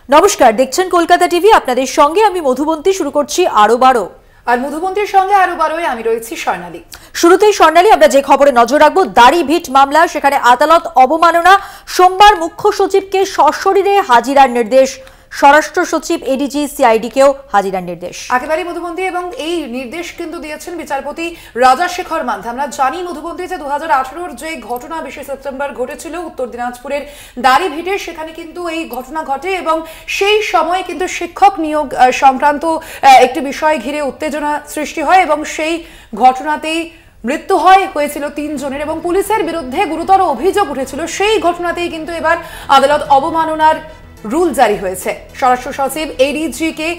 নমস্কার, দেখছেন কলকাতা টিভি। আপনাদের সঙ্গে আমি মধুবন্তী। শুরু করছি আরো বারো। আর মধুবন্তীর সঙ্গে আরো বারোয় আমি রয়েছি স্বর্ণালী। শুরুতেই স্বর্ণালী, আমরা যে খবরে নজর রাখবো, দাড়িভিট মামলা, সেখানে আদালত অবমাননা। সোমবার মুখ্য সচিবকে সশরীরে হাজিরার নির্দেশ, স্বরাষ্ট্র সচিব, এডিজি, সিআইডিকেও হাজিরার নির্দেশ। একেবারেই মধুবন্তী, এবং এই নির্দেশ কিন্তু দিয়েছেন বিচারপতি রাজাশেখর মান্থা। আমরা জানি মধুবন্তী যে 2018-র যে ঘটনা 20 সেপ্টেম্বর ঘটেছিল উত্তর দিনাজপুরের দাড়িভিটে, সেখানে কিন্তু এই ঘটনা ঘটে এবং সেই সময় কিন্তু শিক্ষক নিয়োগ সংক্রান্ত একটি বিষয় ঘিরে উত্তেজনা সৃষ্টি হয় এবং সেই ঘটনাতেই মৃত্যু হয়েছিল 3 জনের এবং পুলিশের বিরুদ্ধে গুরুতর অভিযোগ উঠেছিল। সেই ঘটনাতেই কিন্তু এবার আদালত অবমাননার রুল জারি হয়েছে। স্বরাষ্ট্র সচিব, এডিজি কে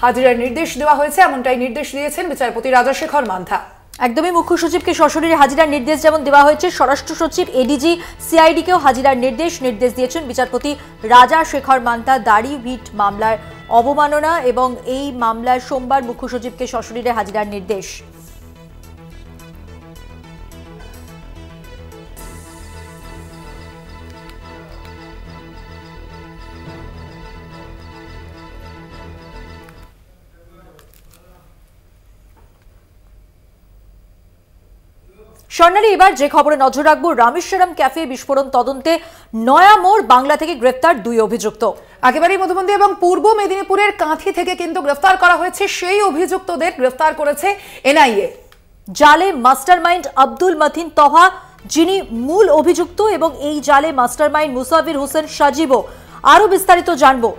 হাজিরার নির্দেশ দেওয়া হয়েছে, এমনটাই নির্দেশ দিয়েছেন বিচারপতি রাজাশেখর মান্থা। একদমই, মুখ্য সচিবকে সশরীরে হাজিরার নির্দেশ যেমন দেওয়া হয়েছে, স্বরাষ্ট্র সচিব, এডিজি, সিআইডিকেও হাজিরার নির্দেশ দিয়েছেন বিচারপতি রাজাশেখর মান্থা। দাড়িভিট মামলার অবমাননা এবং এই মামলার সোমবার মুখ্য সচিবকে সশরীরে হাজিরার নির্দেশ। স্বর্ণালী, এবার যে খবরে নজর রাখবো, রামেশ্বরম ক্যাফে বিস্ফোরণ তদন্তে নয়া মোড় বাংলা থেকে গ্রেফতার 2 অভিযুক্ত। একেবারেই মধুবন্তী, এবং পূর্ব মেদিনীপুরের কাঁথি থেকে কিন্তু গ্রেফতার করা হয়েছে সেই অভিযুক্তদের। গ্রেফতার করেছে এনআইএ। জালে মাস্টারমাইন্ড আব্দুল মতিন তহা, যিনি মূল অভিযুক্ত, এবং এই জালে মাস্টারমাইন্ড মুসাফির হোসেন সাজিবও। আরো বিস্তারিত জানবো।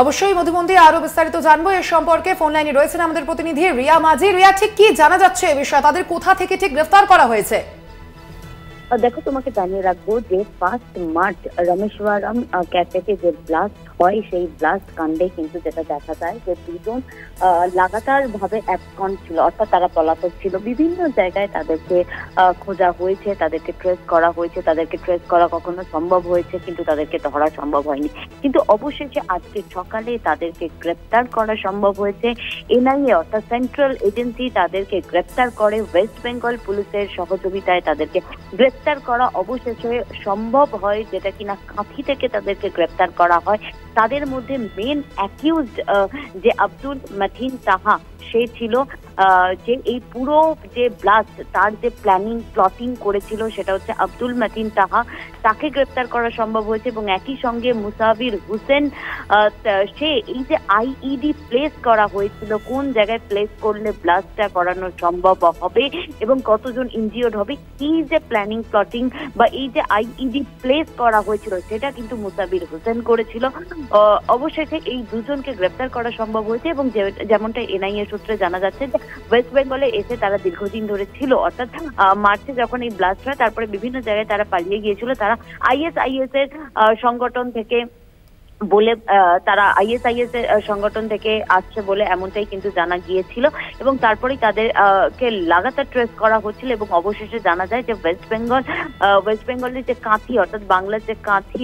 অবশ্যই মধুবন্তী, আরো বিস্তারিত জানবো। এর সম্পর্কে ফোন লাইনে রয়েছেন আমাদের প্রতিনিধি রিয়া মাঝি। রিয়া, ঠিক কি জানা যাচ্ছে এ বিষয়ে? তাদের কোথা থেকে ঠিক গ্রেফতার করা হয়েছে? দেখো, তোমাকে জানিয়ে রাখবো যে 1 মার্চ রামেশ্বরম ক্যাফেতে যে ব্লাস্ট হয়, সেই ব্লাস্ট কাণ্ডে কিন্তু যেটা দেখা যায় যে 2 জন লাগাতার ভাবে অ্যাবসকন্ড ছিল, অর্থাৎ তারা পলাতক ছিল। বিভিন্ন জায়গায় তাদেরকে খোঁজা হয়েছে, তাদেরকে ট্রেস করা হয়েছে, তাদেরকে ট্রেস করা কখনো সম্ভব হয়েছে, কিন্তু তাদেরকে ধরা সম্ভব হয়নি। কিন্তু অবশেষে আজকে সকালে তাদেরকে গ্রেপ্তার করা সম্ভব হয়েছে। এনআইএ অর্থাৎ সেন্ট্রাল এজেন্সি তাদেরকে গ্রেপ্তার করে। ওয়েস্ট বেঙ্গল পুলিশের সহযোগিতায় তাদেরকে গ্রেপ্তার করা অবশেষে সম্ভব হয়, যেটা কিনা কাঁথি থেকে তাদেরকে গ্রেপ্তার করা হয়। তাদের মধ্যে মেন অ্যাকিউজড যে আব্দুল মতিন তাহা, সে ছিল যে এই পুরো যে ব্লাস্ট তার যে প্লটিং করেছিল, সেটা হচ্ছে আব্দুল মতিন তাহা। তাকে গ্রেপ্তার করা সম্ভব হয়েছে এবং একই সঙ্গে মুসাফির হোসেন, সে এই যে আইইডি প্লেস করা হয়েছিল, কোন জায়গায় প্লেস করলে ব্লাস্টটা করানো সম্ভব হবে এবং কতজন ইনজিওর্ড হবে, এই যে প্লটিং বা এই যে আইইডি প্লেস করা হয়েছিল, সেটা কিন্তু মুসাফির হোসেন করেছিল। অবশেষে এই 2 জনকে গ্রেপ্তার করা সম্ভব হয়েছে এবং যেমনটা এনআইএ সূত্রে জানা যাচ্ছে যে ওয়েস্ট বেঙ্গলে এসে তারা দীর্ঘদিন ধরে ছিল, অর্থাৎ মার্চে যখন এই ব্লাস্ট হয় তারপরে বিভিন্ন জায়গায় তারা পালিয়ে গিয়েছিল। তারা আইএসআইএস এর সংগঠন থেকে বলে তারা আইএসআইএস এর সংগঠন থেকে আসছে বলে এমনটাই কিন্তু জানা গিয়েছিল এবং তারপরেই তাদের কে লাগাতার ট্রেস করা হচ্ছিল এবং অবশেষে জানা যায় যে ওয়েস্ট বেঙ্গলের যে কাঁথি, অর্থাৎ বাংলার যে কাঁথি,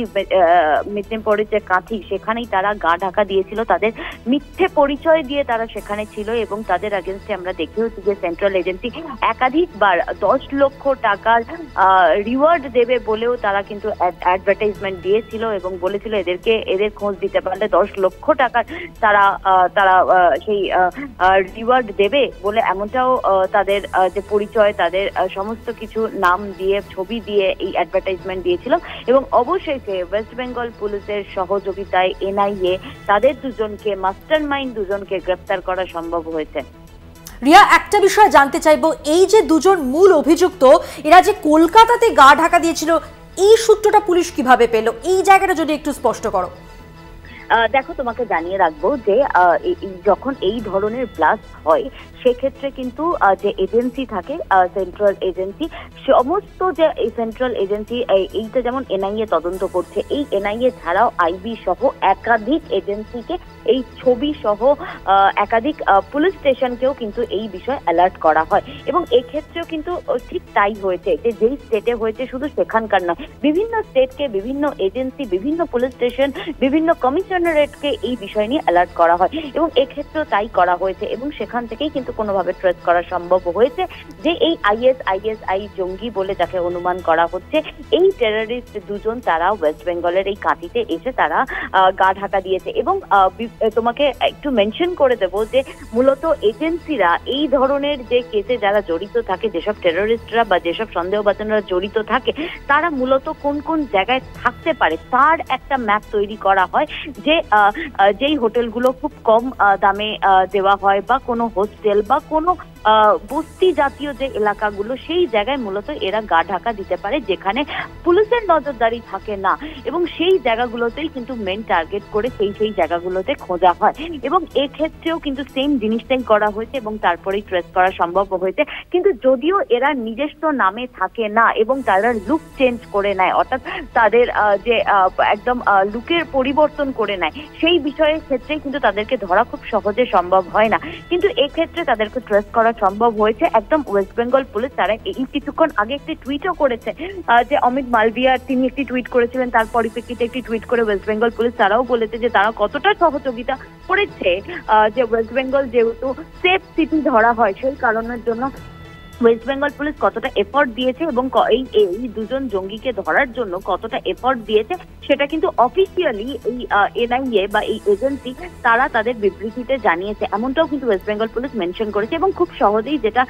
মেদিনীপুরের যে কাঁথি, সেখানেই তারা গা ঢাকা দিয়েছিল। তাদের মিথ্যে পরিচয় দিয়ে তারা সেখানে ছিল এবং তাদের এগেনস্টে আমরা দেখেওছি যে সেন্ট্রাল এজেন্সি একাধিকবার 10 লক্ষ টাকার রিওয়ার্ড দেবে বলেও তারা কিন্তু অ্যাডভার্টাইজমেন্ট দিয়েছিল এবং বলেছিল এদের খোঁজ দিতে পারলে 10 লক্ষ টাকার তারা সেই রিওয়ার্ড দেবে বলে, এমনটাও তাদের যে পরিচয়, তাদের সমস্ত কিছু নাম দিয়ে, ছবি দিয়ে এই অ্যাডভার্টাইজমেন্ট দিয়েছিল এবং অবশেষে ওয়েস্ট বেঙ্গল পুলিশের সহযোগিতায় এনআইএ তাদের 2 জনকে, মাস্টারমাইন্ড 2 জনকে গ্রেফতার করা সম্ভব হয়েছে। রিয়া, একটা বিষয় জানতে চাইবো, এই যে 2 জন মূল অভিযুক্ত, এরা যে কলকাতাতে গা ঢাকা দিয়েছিল, এই সূত্রটা পুলিশ কিভাবে পেল? এই জায়গাটা যদি একটু স্পষ্ট করো। দেখো, তোমাকে জানিয়ে রাখবো যে যখন এই ধরনের ব্লাস্ট হয় সেক্ষেত্রে কিন্তু যে এজেন্সি থাকে, সেন্ট্রাল এজেন্সি, সমস্ত যে এই সেন্ট্রাল এজেন্সি, এইটা যেমন এনআইএ তদন্ত করছে, এই এনআইএ ছাড়াও আইবি সহ একাধিক এজেন্সিকে, এই ছবি সহ একাধিক পুলিশ স্টেশনকেও কিন্তু এই বিষয়ে অ্যালার্ট করা হয় এবং এক্ষেত্রেও কিন্তু ঠিক তাই হয়েছে যে যেই স্টেটে হয়েছে শুধু সেখানকার নয়, বিভিন্ন স্টেটকে, বিভিন্ন এজেন্সি, বিভিন্ন পুলিশ স্টেশন, বিভিন্ন কমিশনারেটকে এই বিষয় নিয়ে অ্যালার্ট করা হয় এবং এক্ষেত্রেও তাই করা হয়েছে এবং সেখান থেকেই কিন্তু কোনোভাবে ট্রেস করা সম্ভব হয়েছে যে এই আইএসআই জঙ্গি বলে যাকে অনুমান করা হচ্ছে, এই টেররিস্ট দুজন তারা ওয়েস্ট বেঙ্গলের এই কাঁথিতে এসে তারা গা ঢাকা দিয়েছে। এবং তোমাকে একটু মেনশন করে দেবো যে মূলত এজেন্সিরা এই ধরনের যে কেসে যারা জড়িত থাকে, যেসব টেররিস্টরা বা যেসব সন্দেহভাজনরা জড়িত থাকে, তারা মূলত কোন কোন জায়গায় থাকতে পারে তার একটা ম্যাপ তৈরি করা হয়, যে যেই হোটেলগুলো খুব কম দামে দেওয়া হয় বা কোনো হোস্টেল বা কোনো বস্তি জাতীয় যে এলাকাগুলো, সেই জায়গায় মূলত এরা গা ঢাকা দিতে পারে যেখানে পুলিশের নজরদারি থাকে না, এবং সেই জায়গাগুলোতেই কিন্তু মেন টার্গেট করে সেই জায়গাগুলোতে খোঁজা হয়। এবং এক্ষেত্রেও কিন্তু সেম জিনিসটাই করা হয়েছে এবং তারপরেই ট্রেস করা সম্ভব হয়েছে। কিন্তু যদিও এরা নিজস্ব নামে থাকে না এবং তারা লুক চেঞ্জ করে নেয়, অর্থাৎ তাদের যে একদম লুকের পরিবর্তন করে নেয়, সেই বিষয়ের ক্ষেত্রে কিন্তু তাদেরকে ধরা খুব সহজে সম্ভব হয় না। কিন্তু এক্ষেত্রে তাদেরকে ট্রেস করা সম্ভব হয়েছে। একদম ওয়েস্ট বেঙ্গল পুলিশ তারা এই কিছুক্ষণ আগে একটি টুইটও করেছে, যে অমিত মালভিয়া তিনি একটি টুইট করেছিলেন, তার পরিপ্রেক্ষিতে একটি টুইট করে ওয়েস্ট বেঙ্গল পুলিশ তারাও বলেছে যে তারা কতটা সহযোগিতা করেছে, যে ওয়েস্ট বেঙ্গল যেহেতু সেফ সিটি ধরা হয় সেই কারণের জন্য ওয়েস্ট বেঙ্গল পুলিশ কতটা এফোর্ট দিয়েছে এবং এই দুজন জঙ্গিকে ধরার জন্য কতটা এফোর্ট দিয়েছে সেটা কিন্তু অফিসিয়ালি এই এনআইএ বা এই এজেন্সি তারা তাদের বিবৃতিতে জানিয়েছে, এমনটাও কিন্তু ওয়েস্ট বেঙ্গল পুলিশ মেনশন করেছে। এবং খুব সহজেই যেটা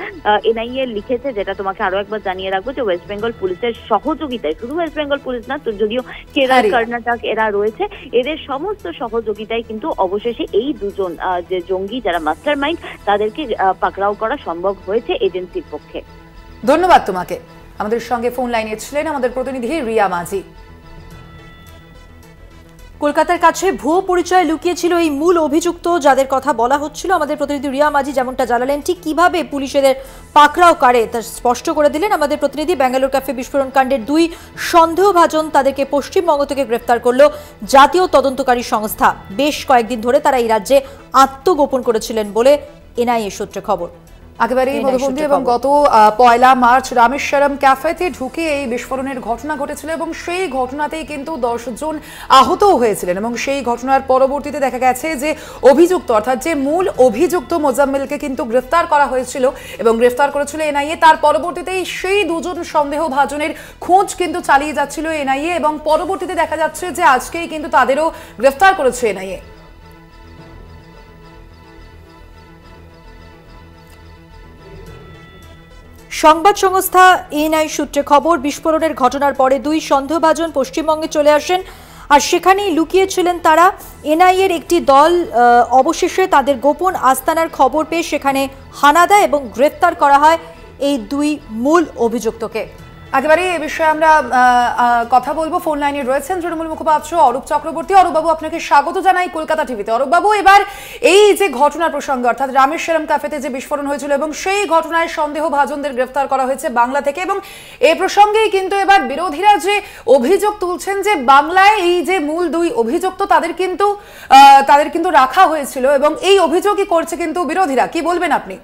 এনআইএ লিখেছে, যেটা তোমাকে আরো একবার জানিয়ে রাখবো, যে ওয়েস্ট বেঙ্গল পুলিশের সহযোগিতায়, শুধু ওয়েস্ট বেঙ্গল পুলিশ না, তো যদিও কেরল কর্ণাটক এরা রয়েছে, এদের সমস্ত সহযোগিতায় কিন্তু অবশেষে এই দুজন যে জঙ্গি যারা মাস্টার মাইন্ড তাদেরকে পাকড়াও করা সম্ভব হয়েছে এজেন্সির পক্ষে। ধন্যবাদ তোমাকে। আমাদের সঙ্গে ফোন লাইনে ছিলেন আমাদের প্রতিনিধি রিয়া মাঝি। কলকাতার কাছে ভুয়ো পরিচয় লুকিয়েছিল এই মূল অভিযুক্ত যাদের কথা বলা হচ্ছিল। আমাদের প্রতিনিধি রিয়া মাঝি যেমনটা জানালেন, ঠিক কিভাবে পুলিশের পাকড়াও করে তা স্পষ্ট করে দিলেন আমাদের প্রতিনিধি। ব্যাঙ্গালোর ক্যাফে বিস্ফোরণ কাণ্ডের দুই সন্দেহভাজন তাদেরকে পশ্চিমবঙ্গ থেকে গ্রেফতার করলো জাতীয় তদন্তকারী সংস্থা। বেশ কয়েকদিন ধরে তারা এই রাজ্যে আত্মগোপন করেছিলেন বলে এনআইএ সূত্রে খবর। একেবারেই মধুবন্দী। এবং গত 1 মার্চ রামেশ্বরম ক্যাফেতে ঢুকে এই বিস্ফোরণের ঘটনা ঘটেছিল এবং সেই ঘটনাতেই কিন্তু 10 জন আহত হয়েছিলেন। এবং সেই ঘটনার পরবর্তীতে দেখা গেছে যে অভিযুক্ত, অর্থাৎ যে মূল অভিযুক্ত মোজাম্মেলকে কিন্তু গ্রেফতার করা হয়েছিল এবং গ্রেফতার করেছিল এনআইএ। তার পরবর্তীতেই সেই দুজন সন্দেহভাজনের খোঁজ কিন্তু চালিয়ে যাচ্ছিল এনআইএ এবং পরবর্তীতে দেখা যাচ্ছে যে আজকেই কিন্তু তাদেরও গ্রেফতার করেছে এনআইএ। সংবাদ সংস্থা এনআই সূত্রে খবর, বিস্ফোরণের ঘটনার পরে দুই সন্দেহভাজন পশ্চিমবঙ্গে চলে আসেন আর সেখানেই লুকিয়েছিলেন তারা। এনআইএর একটি দল অবশেষে তাদের গোপন আস্তানার খবর পেয়ে সেখানে হানা দেয় এবং গ্রেফতার করা হয় এই দুই মূল অভিযুক্তকে। একেবারে এ বিষয়ে আমরা কথা বলবো। ফোন লাইনে রয়েছেন তৃণমূল মুখপাত্র অরূপ চক্রবর্তী। অরূপবাবু, আপনাকে স্বাগত জানাই কলকাতা টিভিতে। অরূপবাবু, এবার এই যে ঘটনার প্রসঙ্গে, অর্থাৎ রামেশ্বরম ক্যাফেতে যে বিস্ফোরণ হয়েছিল এবং সেই ঘটনায় সন্দেহভাজনদের গ্রেফতার করা হয়েছে বাংলা থেকে, এবং এ প্রসঙ্গেই কিন্তু এবার বিরোধীরা যে অভিযোগ তুলছেন যে বাংলায় এই যে মূল দুই অভিযুক্ত তাদের কিন্তু রাখা হয়েছিল এবং এই অভিযোগই করছে কিন্তু বিরোধীরা। কি বলবেন আপনি?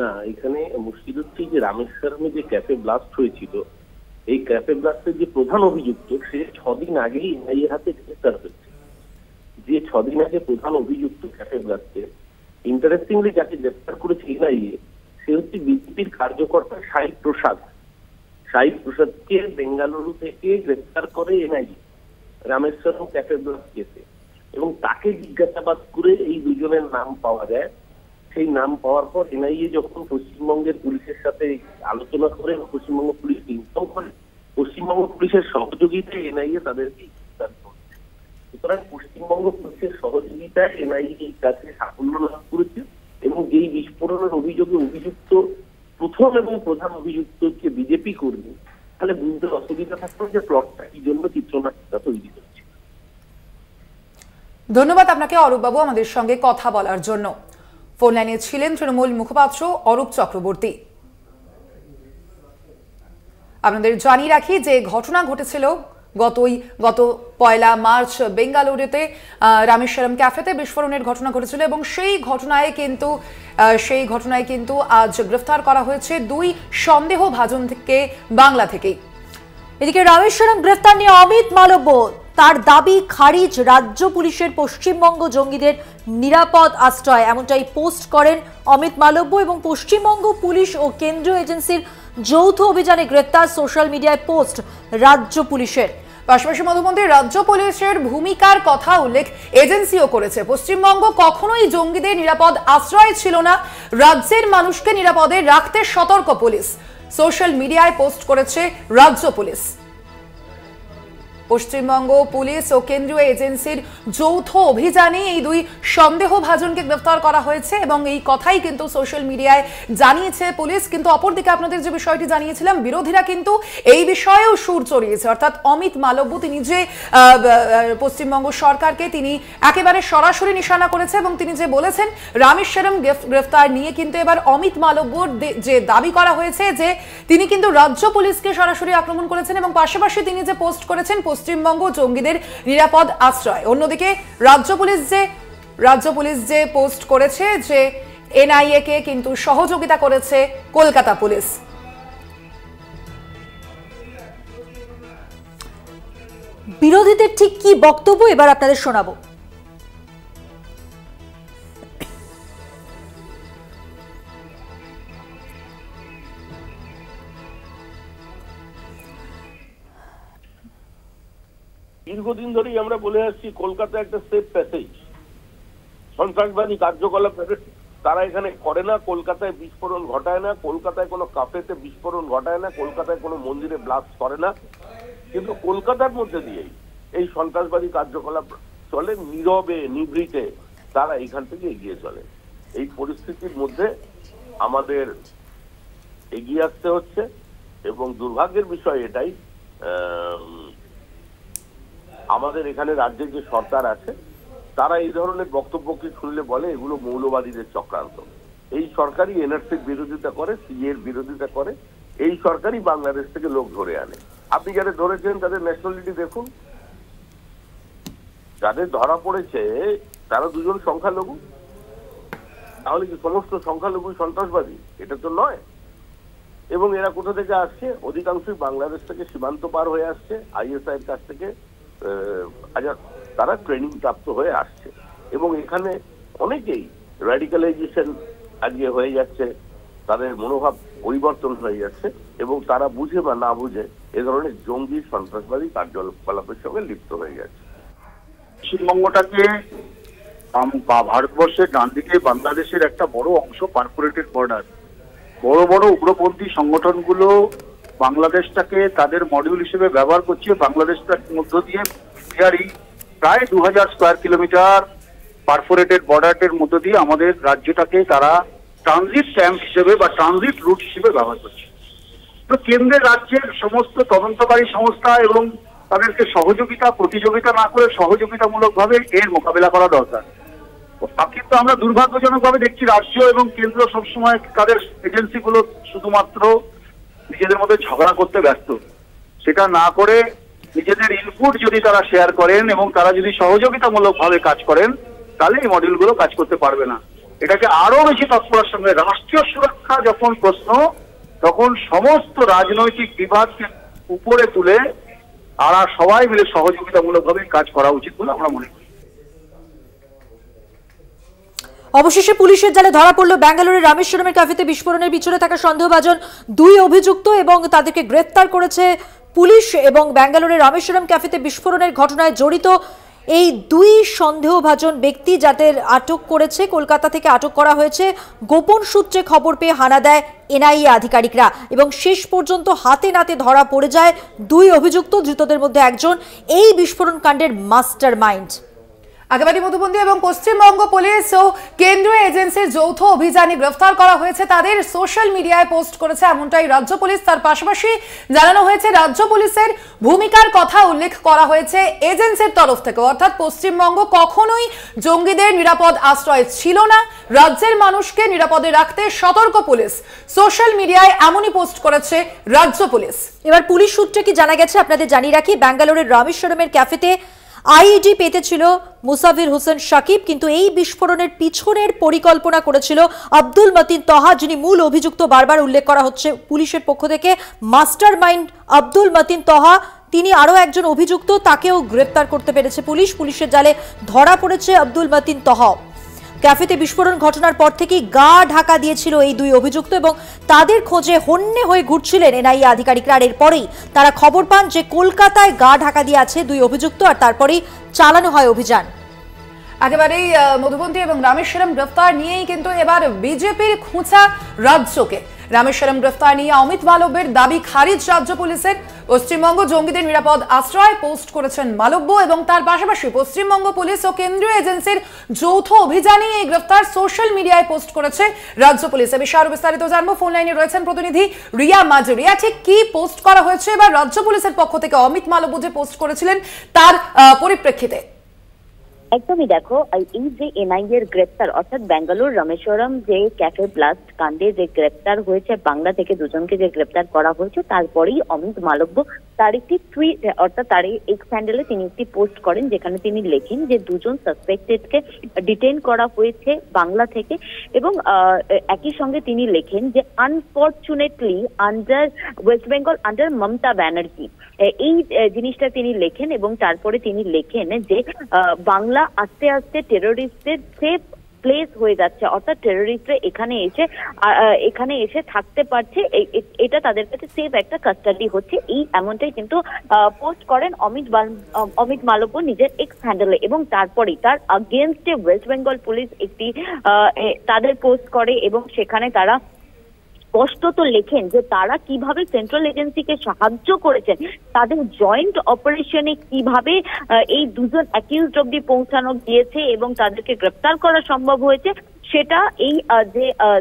না, এখানে মুশকিল হচ্ছে যে রামেশ্বরমে যে ক্যাফে ব্লাস্ট হয়েছিল, এই ক্যাফে ব্লাস্টের যে প্রধান অভিযুক্ত সে 6 দিন আগেই এনআইএ হাতে গ্রেফতার হয়েছে। যে 6 দিন আগে প্রধান অভিযুক্ত ক্যাফে ব্লাস্টে, ইন্টারেস্টিংলি যাকে গ্রেফতার করেছে এনআইএ, সে হচ্ছে বিজেপির কার্যকর্তা সাহিব প্রসাদ। সাহিব প্রসাদকে বেঙ্গালুরু থেকে গ্রেফতার করে এনআইএ রামেশ্বরম ক্যাফে ব্লাস্ট কেসে, এবং তাকে জিজ্ঞাসাবাদ করে এই দুজনের নাম পাওয়া যায়। সেই নাম পাওয়ার পর এনআইএ যখন পশ্চিমবঙ্গের পুলিশের সাথে আলোচনা করে, পশ্চিমবঙ্গ পুলিশ ইনফর্ম করে, পশ্চিমবঙ্গ পুলিশের সহযোগিতায় এনআইএ তাদেরকে গ্রেফতার করেছে। সুতরাং পশ্চিমবঙ্গ পুলিশের সহযোগিতায় এনআইএ এই কাজে সাফল্য লাভ করেছে এবং এই বিস্ফোরণের অভিযোগে অভিযুক্ত প্রথম এবং প্রধান অভিযুক্ত হচ্ছে বিজেপি কর্মী, তাহলে বুঝতে অসুবিধা থাকলো যে প্লটটা কি জন্য চিত্রনাট্যটা তৈরি হচ্ছে। ধন্যবাদ আপনাকে অরূপবাবু আমাদের সঙ্গে কথা বলার জন্য। ফোন লাইনে ছিলেন তৃণমূল মুখপাত্র অরূপ চক্রবর্তী। আপনাদের জানিয়ে রাখি যে ঘটনা ঘটেছিল গত 1 মার্চ বেঙ্গালুরুতে রামেশ্বরম ক্যাফেতে বিস্ফোরণের ঘটনা ঘটেছিল এবং সেই ঘটনায় কিন্তু আজ গ্রেফতার করা হয়েছে দুই সন্দেহভাজনকে বাংলা থেকেই। এদিকে রামেশ্বরম গ্রেফতার নিয়ে অমিত মালব্য তার দাবি খারিজ রাজ্য পুলিশের পশ্চিমবঙ্গ জঙ্গিদের নিরাপদ আশ্রয়, এমনটাই পোস্ট করেন অমিত মালব্য। এবং পশ্চিমবঙ্গ পুলিশ ও কেন্দ্রীয় এজেন্সির যৌথ অভিযানে গ্রেপ্তার, সোশ্যাল মিডিয়ায় পোস্ট রাজ্য পুলিশের। পাশাপাশি মধুমন্ত্রী রাজ্য পুলিশের ভূমিকার কথা উল্লেখ এজেন্সিও করেছে। পশ্চিমবঙ্গ কখনোই জঙ্গিদের নিরাপদ আশ্রয় ছিল না, রাজ্যের মানুষকে নিরাপদে রাখতে সতর্ক পুলিশ, সোশ্যাল মিডিয়ায় পোস্ট করেছে রাজ্য পুলিশ। পশ্চিমবঙ্গ পুলিশ ও কেন্দ্রীয় এজেন্সির যৌথ অভিযানে এই দুই সন্দেহভাজনকে গ্রেফতার করা হয়েছে এবং এই কথাই কিন্তু সোশ্যাল মিডিয়ায় জানিয়েছে পুলিশ। কিন্তু অপরদিকে আপনাদের যে বিষয়টি জানিয়েছিলাম, বিরোধীরা কিন্তু এই বিষয়েও সুর চড়িয়েছে, অর্থাৎ অমিত মালব্য তিনি যে পশ্চিমবঙ্গ সরকারকে তিনি একেবারে সরাসরি নিশানা করেছে এবং তিনি যে বলেছেন রামেশ্বরম গ্রেফতার নিয়ে কিন্তু এবার অমিত মালব্যর যে দাবি করা হয়েছে যে তিনি কিন্তু রাজ্য পুলিশকে সরাসরি আক্রমণ করেছেন এবং পাশাপাশি তিনি যে পোস্ট করেছেন পশ্চিমবঙ্গ জঙ্গিদের নিরাপদ আশ্রয়। অন্যদিকে রাজ্য পুলিশ যে পোস্ট করেছে যে এনআইএ কে কিন্তু সহযোগিতা করেছে কলকাতা পুলিশ। বিরোধীদের ঠিক কি বক্তব্য এবার আপনাদের শোনাবো। দীর্ঘদিন ধরেই আমরা বলে আসছি কলকাতা একটা সেফ প্যাসেজ, সন্ত্রাসবাদী কার্যকলাপ তারা এখানে করে না, কলকাতায় বিস্ফোরণ ঘটায় না, কলকাতায় কোনো কাফেতে বিস্ফোরণ ঘটায় না, কলকাতায় কোনো মন্দিরে ব্লাস্ট করে না, কিন্তু কলকাতার মধ্যে দিয়েই এই সন্ত্রাসবাদী কার্যকলাপ চলে নীরবে নিভৃতে, তারা এখান থেকে এগিয়ে চলে। এই পরিস্থিতির মধ্যে আমাদের এগিয়ে আসতে হচ্ছে এবং দুর্ভাগ্যের বিষয় এটাই, আমাদের এখানে রাজ্যের যে সরকার আছে তারা এই ধরনের বক্তব্যকে শুনলে বলে এগুলো মৌলবাদীদের চক্রান্ত। এই সরকারই এনআরসির বিরোধিতা করে, সিএর বিরোধিতা করে, এই সরকারই বাংলাদেশ থেকে লোক ধরে আনে। আপনি যাদের ধরেছেন তাদের ন্যাশনালিটি দেখুন, যাদের ধরা পড়েছে তারা দুজন সংখ্যালঘু, তাহলে কি সমস্ত সংখ্যালঘু সন্ত্রাসবাদী? এটা তো নয়। এবং এরা কোথা থেকে আসছে? অধিকাংশই বাংলাদেশ থেকে সীমান্ত পার হয়ে আসছে, আইএসআই এর কাছ থেকে তারা ট্রেনিং প্রাপ্ত হয়ে আসছে এবং এখানে অনেকেই র্যাডিক্যালাইজেশন আজকে হয়ে যাচ্ছে, তাদের মনোভাব পরিবর্তন হয়ে যাচ্ছে এবং তারা বুঝে বা না বুঝে এ ধরনের জঙ্গি সন্ত্রাসবাদী কার্যকলাপের সঙ্গে লিপ্ত হয়ে যাচ্ছে। পশ্চিমবঙ্গটাকে ভারতবর্ষের ডান দিকে বাংলাদেশের একটা বড় অংশ পারফোরেটেড বর্ডার, বড় বড় উগ্রপন্থী সংগঠনগুলো বাংলাদেশটাকে তাদের মডিউল হিসেবে ব্যবহার করছে। বাংলাদেশটার মধ্য দিয়ে প্রায় 2000 স্কোয়ার কিলোমিটার পারফোরেটেড বর্ডারের মধ্য দিয়ে আমাদের রাজ্যটাকে তারা ট্রানজিট ক্যাম্প হিসেবে বা ট্রানজিট রুট হিসেবে ব্যবহার করছে। তো কেন্দ্রের রাজ্যের সমস্ত তদন্তকারী সংস্থা এবং তাদেরকে প্রতিযোগিতা না করে সহযোগিতামূলকভাবে এর মোকাবেলা করা দরকার। কিন্তু আমরা দুর্ভাগ্যজনকভাবে দেখছি রাজ্য এবং কেন্দ্র সবসময় তাদের এজেন্সিগুলো শুধুমাত্র নিজেদের মধ্যে ঝগড়া করতে ব্যস্ত। সেটা না করে নিজেদের ইনপুট যদি তারা শেয়ার করেন এবং তারা যদি সহযোগিতামূলক ভাবে কাজ করেন তাহলে এই মডিউলগুলো কাজ করতে পারবে না। এটাকে আরো বেশি তৎপরের সঙ্গে রাষ্ট্রীয় সুরক্ষা যখন প্রশ্ন, তখন সমস্ত রাজনৈতিক বিভাগকে উপরে তুলে আর সবাই মিলে সহযোগিতামূলক ভাবে কাজ করা উচিত বলে আমরা মনে করি। অবশেষে পুলিশের জালে ধরা পড়ল ব্যাঙ্গালোরের রামেশ্বরমের ক্যাফেতে বিস্ফোরণের পিছনে থাকা সন্দেহভাজন দুই অভিযুক্ত এবং তাদেরকে গ্রেফতার করেছে পুলিশ। এবং ব্যাঙ্গালোরের রামেশ্বরম ক্যাফেতে বিস্ফোরণের ঘটনায় জড়িত এই দুই সন্দেহভাজন ব্যক্তি যাদের আটক করেছে, কলকাতা থেকে আটক করা হয়েছে, গোপন সূত্রে খবর পেয়ে হানা দেয় এনআইএ আধিকারিকরা এবং শেষ পর্যন্ত হাতে নাতে ধরা পড়ে যায় দুই অভিযুক্ত। ধৃতদের মধ্যে একজন এই বিস্ফোরণ কাণ্ডের মাস্টার মাইন্ড। আগামী মধুবন্দী এবং পশ্চিমবঙ্গ পুলিশ ও কেন্দ্রীয় এজেন্সির যৌথ অভিযানে গ্রেফতার করা হয়েছে, তাদের সোশ্যাল মিডিয়ায় পোস্ট করেছে এমনটাই রাজ্য পুলিশ। তার পাশাপাশি জানানো হয়েছে রাজ্য পুলিশের ভূমিকার কথা উল্লেখ করা হয়েছে এজেন্সির তরফ থেকে, অর্থাৎ পশ্চিমবঙ্গ কখনোই জঙ্গিদের নিরাপদ আশ্রয় ছিল না, রাজ্যের মানুষকে নিরাপদে রাখতে সতর্ক পুলিশ। সোশ্যাল মিডিয়ায় এমনই পোস্ট করেছে রাজ্য পুলিশ। এবার পুলিশ সূত্রে কি জানা গেছে আপনাদের জানিয়ে রাখি, ব্যাঙ্গালোরের রামেশ্বরমের ক্যাফেতে আইইডি পেতেছিল মুসাফির হোসেন শাকিব, কিন্তু এই বিস্ফোরণের পিছনের পরিকল্পনা করেছিল আব্দুল মতিন তহা, যিনি মূল অভিযুক্ত। বারবার উল্লেখ করা হচ্ছে পুলিশের পক্ষ থেকে মাস্টার মাইন্ড আব্দুল মতিন তহা, তিনি আরও একজন অভিযুক্ত, তাকেও গ্রেপ্তার করতে পেরেছে পুলিশ। পুলিশের জালে ধরা পড়েছে আব্দুল মতিন তহ। ক্যাফেতে বিস্ফোরণ ঘটনার পর থেকেই গা ঢাকা দিয়েছিল এই দুই অভিযুক্ত এবং তাদের খোঁজে হন্যে হয়ে ঘুরছিলেন এনআইএ আধিকারিকরা। আর এরপরেই তারা খবর পান যে কলকাতায় গা ঢাকা দিয়ে আছে দুই অভিযুক্ত, আর তারপরেই চালানো হয় অভিযান। একেবারেই মধুবন্তী এবং রামেশ্বরম গ্রেফতার নিয়েই কিন্তু এবার বিজেপির খুঁচা রাজ্যকে। রামেশ্বরম গ্রেফতার নিয়ে অমিত মালব্যের দাবি খারিজ রাজ্য পুলিশের। পশ্চিমবঙ্গ জঙ্গিদের নিরাপদ আশ্রয় পোস্ট করেছেন মালব্য এবং তার পাশাপাশি পশ্চিমবঙ্গ পুলিশ ও কেন্দ্রীয় এজেন্সির যৌথ অভিযানে এই গ্রেফতার সোশ্যাল মিডিয়ায় পোস্ট করেছে রাজ্য পুলিশ। এ বিষয়ে আরো বিস্তারিত জানবো। ফোন লাইনে রয়েছেন প্রতিনিধি রিয়া মাঝি। রিয়া, ঠিক কি পোস্ট করা হয়েছে এবার রাজ্য পুলিশের পক্ষ থেকে অমিত মালব্য যে পোস্ট করেছিলেন তার পরিপ্রেক্ষিতে? একদমই, দেখো এই যে এনআইএ এর গ্রেপ্তার অর্থাৎ বেঙ্গালুরু রামেশ্বরম যে ক্যাফে ব্লাস্ট কাণ্ডে যে গ্রেপ্তার হয়েছে, বাংলা থেকে দুজনকে যে গ্রেপ্তার করা হয়েছে, তারপরেই অমিত মালব্য তার একটি টুইট অর্থাৎ তার এক্স হ্যান্ডেলে তিনি একটি পোস্ট করেন যেখানে তিনি লেখেন যে দুজন সাসপেক্টেডকে ডিটেইন করা হয়েছে বাংলা থেকে এবং একই সঙ্গে তিনি লেখেন যে unfortunately under West Bengal under Mamata Banerjee, এই জিনিসটা তিনি লেখেন এবং তারপরে তিনি লেখেন যে বাংলা আস্তে আস্তে টেরোরিস্টদের সেফ প্লেস হয়ে যাচ্ছে, অর্থাৎ টেরোরিস্টরা এখানে এসে থাকতে পারছে, এটা তাদের কাছে সেফ একটা কাস্টাডি হচ্ছে, এই এমনটাই কিন্তু পোস্ট করেন অমিত মালব্য নিজের এক্স হ্যান্ডেলে। এবং তারপরেই তার আগেনস্টে ওয়েস্ট বেঙ্গল পুলিশ একটি তাদের পোস্ট করে এবং সেখানে তারা স্পষ্টত লেখেন যে তারা কিভাবে সেন্ট্রাল এজেন্সিকে সাহায্য করেছেন, তাদের জয়েন্ট অপারেশনে কিভাবে এই দুজন অ্যাকিউজড অব্দি পৌঁছানো গিয়েছে এবং তাদেরকে গ্রেপ্তার করা সম্ভব হয়েছে, সেটা এই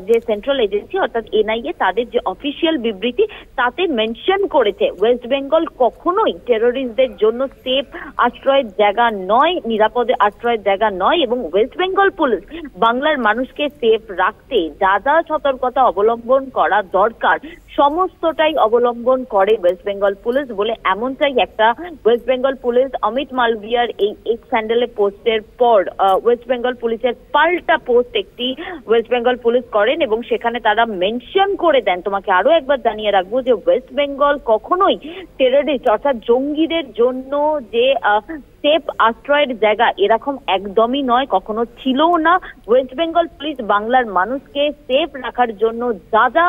যে সেন্ট্রাল এজেন্সি অর্থাৎ এনআইএ তাদের যে অফিসিয়াল বিবৃতি তাতে মেনশন করেছে ওয়েস্ট বেঙ্গল কখনোই টেরোরিস্টদের জন্য সেফ আশ্রয়ের জায়গা নয়, নিরাপদে আশ্রয়ের জায়গা নয় এবং ওয়েস্ট বেঙ্গল পুলিশ বাংলার মানুষকে সেফ রাখতে যা যা সতর্কতা অবলম্বন করা দরকার সমস্তটাই অবলম্বন করে ওয়েস্ট বেঙ্গল পুলিশ বলে এমনটাই একটা ওয়েস্ট বেঙ্গল পুলিশ অমিত মালভিয়ার এই এক্স হ্যান্ডেলে পোস্টের পর ওয়েস্ট বেঙ্গল পুলিশের পাল্টা পোস্ট একটি ওয়েস্ট বেঙ্গল পুলিশ করেন এবং সেখানে তারা মেনশন করে দেন। তোমাকে আরো একবার জানিয়ে রাখবো যে ওয়েস্ট বেঙ্গল কখনোই টেররিস্ট অর্থাৎ জঙ্গিদের জন্য যে সেফ আশ্রয়ের জায়গা এরকম একদমই নয়, কখনো ছিলও না। ওয়েস্ট বেঙ্গল পুলিশ বাংলার মানুষকে সেফ রাখার জন্য যা যা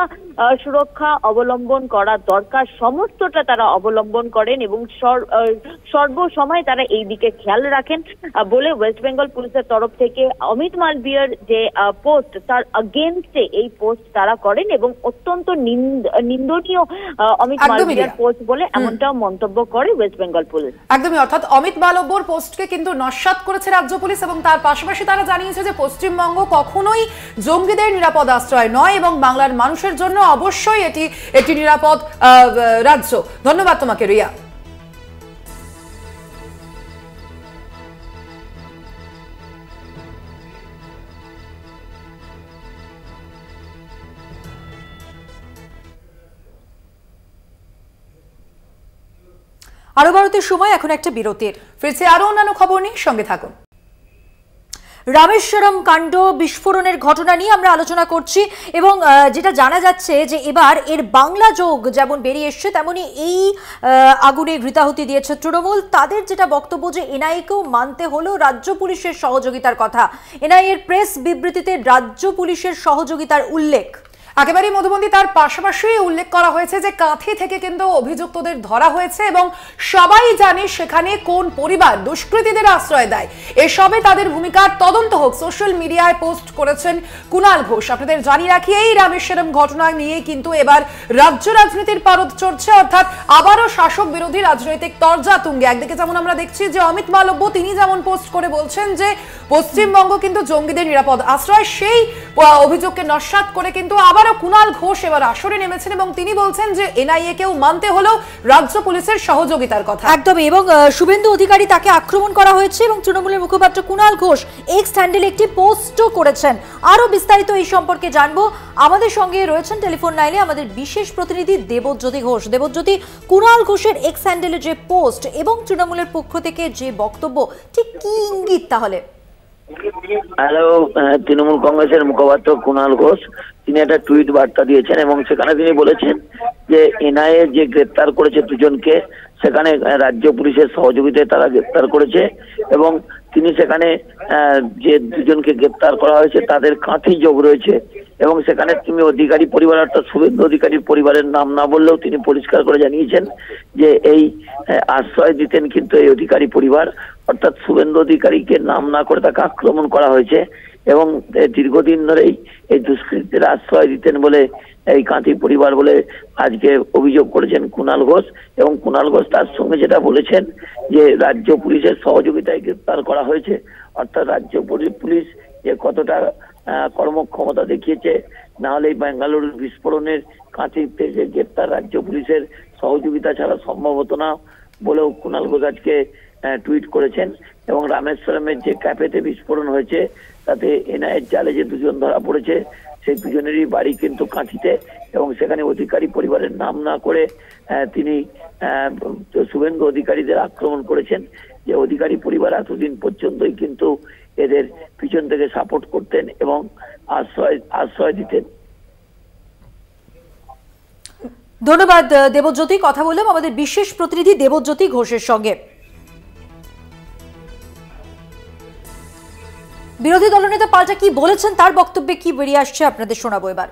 সুরক্ষা অবলম্বন করা দরকার সমস্তটা তারা অবলম্বন করেন এবং সর্বসময় তারা এই দিকে খেয়াল রাখেন বলে ওয়েস্ট বেঙ্গল পুলিশের তরফ থেকে অমিত মালভিয়ার যে পোস্ট তার আগেনস্টে এই পোস্ট তারা করেন এবং অত্যন্ত নিন্দনীয় অমিত মালভিয়ার পোস্ট বলে এমনটাও মন্তব্য করে ওয়েস্ট বেঙ্গল পুলিশ। একদমই, অর্থাৎ অমিত মালব্যর পোস্টকে কিন্তু নস্যাৎ করেছে রাজ্য পুলিশ এবং তার পাশাপাশি তারা জানিয়েছে যে পশ্চিমবঙ্গ কখনোই জঙ্গিদের নিরাপদ আশ্রয় নয় এবং বাংলার মানুষের জন্য অবশ্যই এটি একটি নিরাপদ রাজ্য। ধন্যবাদ তোমাকে রিয়া। আরো ভারতের সময় এখন একটা বিরতির, ফিরছে আরো অন্যান্য খবর নিয়ে, সঙ্গে থাকুন। রামেশ্বরম কাণ্ড বিস্ফোরণের ঘটনা নিয়ে আমরা আলোচনা করছি এবং যেটা জানা যাচ্ছে যে এবার এর বাংলা যোগ যেমন বেরিয়ে এসছে তেমনি এই আগুনে ঘৃতাহুতি দিয়েছে তৃণমূল। তাদের যেটা বক্তব্য যে এনআইএকেও মানতে হলো রাজ্য পুলিশের সহযোগিতার কথা। এনআইএর প্রেস বিবৃতিতে রাজ্য পুলিশের সহযোগিতার উল্লেখ। একেবারেই মধুবন্তী, তার পাশাপাশি উল্লেখ করা হয়েছে যে কাঁথি থেকে কিন্তু অভিযুক্তদের ধরা হয়েছে এবং সবাই জানে সেখানে কোন পরিবার দুষ্কৃতীদের আশ্রয় দেয়, এসবে তাদের ভূমিকার তদন্ত হোক। সোশ্যাল মিডিয়ায় পোস্ট করেছেন কুণাল ঘোষ। আপনাদের জানিয়ে রাখি এই রামেশ্বরম ঘটনা নিয়ে কিন্তু এবার রাজ্য রাজনীতির পারদ চড়ছে, অর্থাৎ আবারও শাসক বিরোধী রাজনৈতিক তরজা তুঙ্গে। একদিকে যেমন আমরা দেখছি যে অমিত মালব্য তিনি যেমন পোস্ট করে বলছেন যে পশ্চিমবঙ্গ কিন্তু জঙ্গিদের নিরাপদ আশ্রয়, সেই অভিযোগকে নস্যাৎ করে কিন্তু আবারও কুণাল ঘোষ এবার আসরে নেমেছেন এবং তিনি বলছেন যে এনআইএ কেও মানতে হলো রাজ্য পুলিশের সহযোগিতার কথা। একদমই, এবং শুভেন্দু অধিকারী তাকে আক্রমণ করা হয়েছে এবং তৃণমূলের মুখপাত্র কুণাল ঘোষ এক্স হ্যান্ডেলে একটি পোস্টও করেছেন। আরো বিস্তারিত এই সম্পর্কে জানবো। আমাদের সঙ্গে রয়েছেন টেলিফোন লাইনে আমাদের বিশেষ প্রতিনিধি দেবজ্যোতি ঘোষ। দেবজ্যোতি, কুণাল ঘোষের এক্স হ্যান্ডেলে যে পোস্ট এবং তৃণমূলের পক্ষ থেকে যে বক্তব্য, ঠিক কি ইঙ্গিত তাহলে? হ্যালো, তৃণমূল কংগ্রেসের মুখপাত্র কুণাল ঘোষ তিনি একটা টুইট বার্তা দিয়েছেন এবং সেখানে তিনি বলেছেন যে এনআইএ যে গ্রেপ্তার করেছে দুজনকে, সেখানে রাজ্য পুলিশের সহযোগিতায় তারা গ্রেপ্তার করেছে এবং তিনি সেখানে যে দুজনকে গ্রেপ্তার করা হয়েছে তাদের কাঁথি যোগ রয়েছে এবং সেখানে তুমি অধিকারী পরিবার অর্থাৎ শুভেন্দু অধিকারীর পরিবারের নাম না বললেও তিনি পরিষ্কার করে জানিয়েছেন যে এই আশ্রয় দিতেন কিন্তু এই অধিকারী পরিবার, অর্থাৎ শুভেন্দু অধিকারীকে নাম না করে তাকে আক্রমণ করা হয়েছে এবং দীর্ঘদিন ধরেই এই দুষ্কৃতীরা আশ্রয় দিতেন বলে এই কাঁথি পরিবার বলে আজকে অভিযোগ করেছেন কুণাল ঘোষ। এবং কুণাল ঘোষ তার সঙ্গে যেটা বলেছেন যে রাজ্য পুলিশের সহযোগিতায় গ্রেপ্তার করা হয়েছে, অর্থাৎ রাজ্য পুলিশ যে কতটা কর্মক্ষমতা দেখিয়েছে, না হলে বেঙ্গালুরু বিস্ফোরণের কাঁথি থেকে গ্রেপ্তার রাজ্য পুলিশের সহযোগিতা ছাড়া সম্ভব হতো না বলেও কুণাল ঘোষ আজকে টুইট করেছেন। এবং রামেশ্বরমের যে ক্যাফেতে বিস্ফোরণ হয়েছে তাতে এনআইএর জালে যে দুজন ধরা পড়েছে সেই দুজনেরই বাড়ি কিন্তু কাঁথিতে এবং সেখানে অধিকারী পরিবারের নাম না করে তিনি শুভেন্দু অধিকারীদের আক্রমণ করেছেন। যে অধিকারী পরিবার এতদিন পর্যন্তই কিন্তু এদের পিছন থেকে সাপোর্ট করতেন এবং আশ্রয় দিতেন। ধন্যবাদ দেবজ্যোতি। কথা বললাম আমাদের বিশেষ প্রতিনিধি দেবজ্যোতি ঘোষের সঙ্গে। বিরোধী দলনেতা পাল্টা কি বলেছেন, তার বক্তব্যে কি বেরিয়ে আসছে আপনাদের শোনাবো এবার।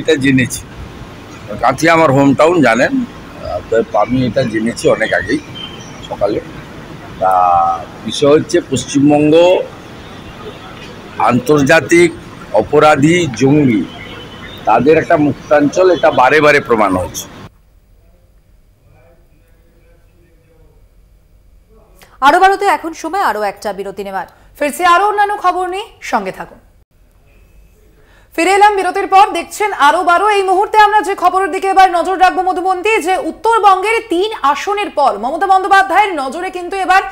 এটা জেনেছি, কাঁথি আমার হোম টাউন জানেন, আমি এটা জেনেছি অনেক আগেই সকালে। তা বিষয় হচ্ছে পশ্চিমবঙ্গ আন্তর্জাতিক অপরাধী জঙ্গি তাদের একটা মুক্তাঞ্চল, এটা বারে বারে প্রমাণ হয়েছে। আরো বারোতে এখন সময় আরো একটা বিরতি নেওয়ার। ফিরছি আরো অন্যান্য খবর নিয়ে, সঙ্গে থাকুন। ফিরে এলাম বিরতির পর, দেখছেন আরো বারো। এই মুহূর্তে আমরা যে খবরের দিকে এবার নজর রাখবো মধুবন্তী, যে উত্তরবঙ্গের 3 আসনের পর মমতা বন্দ্যোপাধ্যায়ের নজরে কিন্তু এবার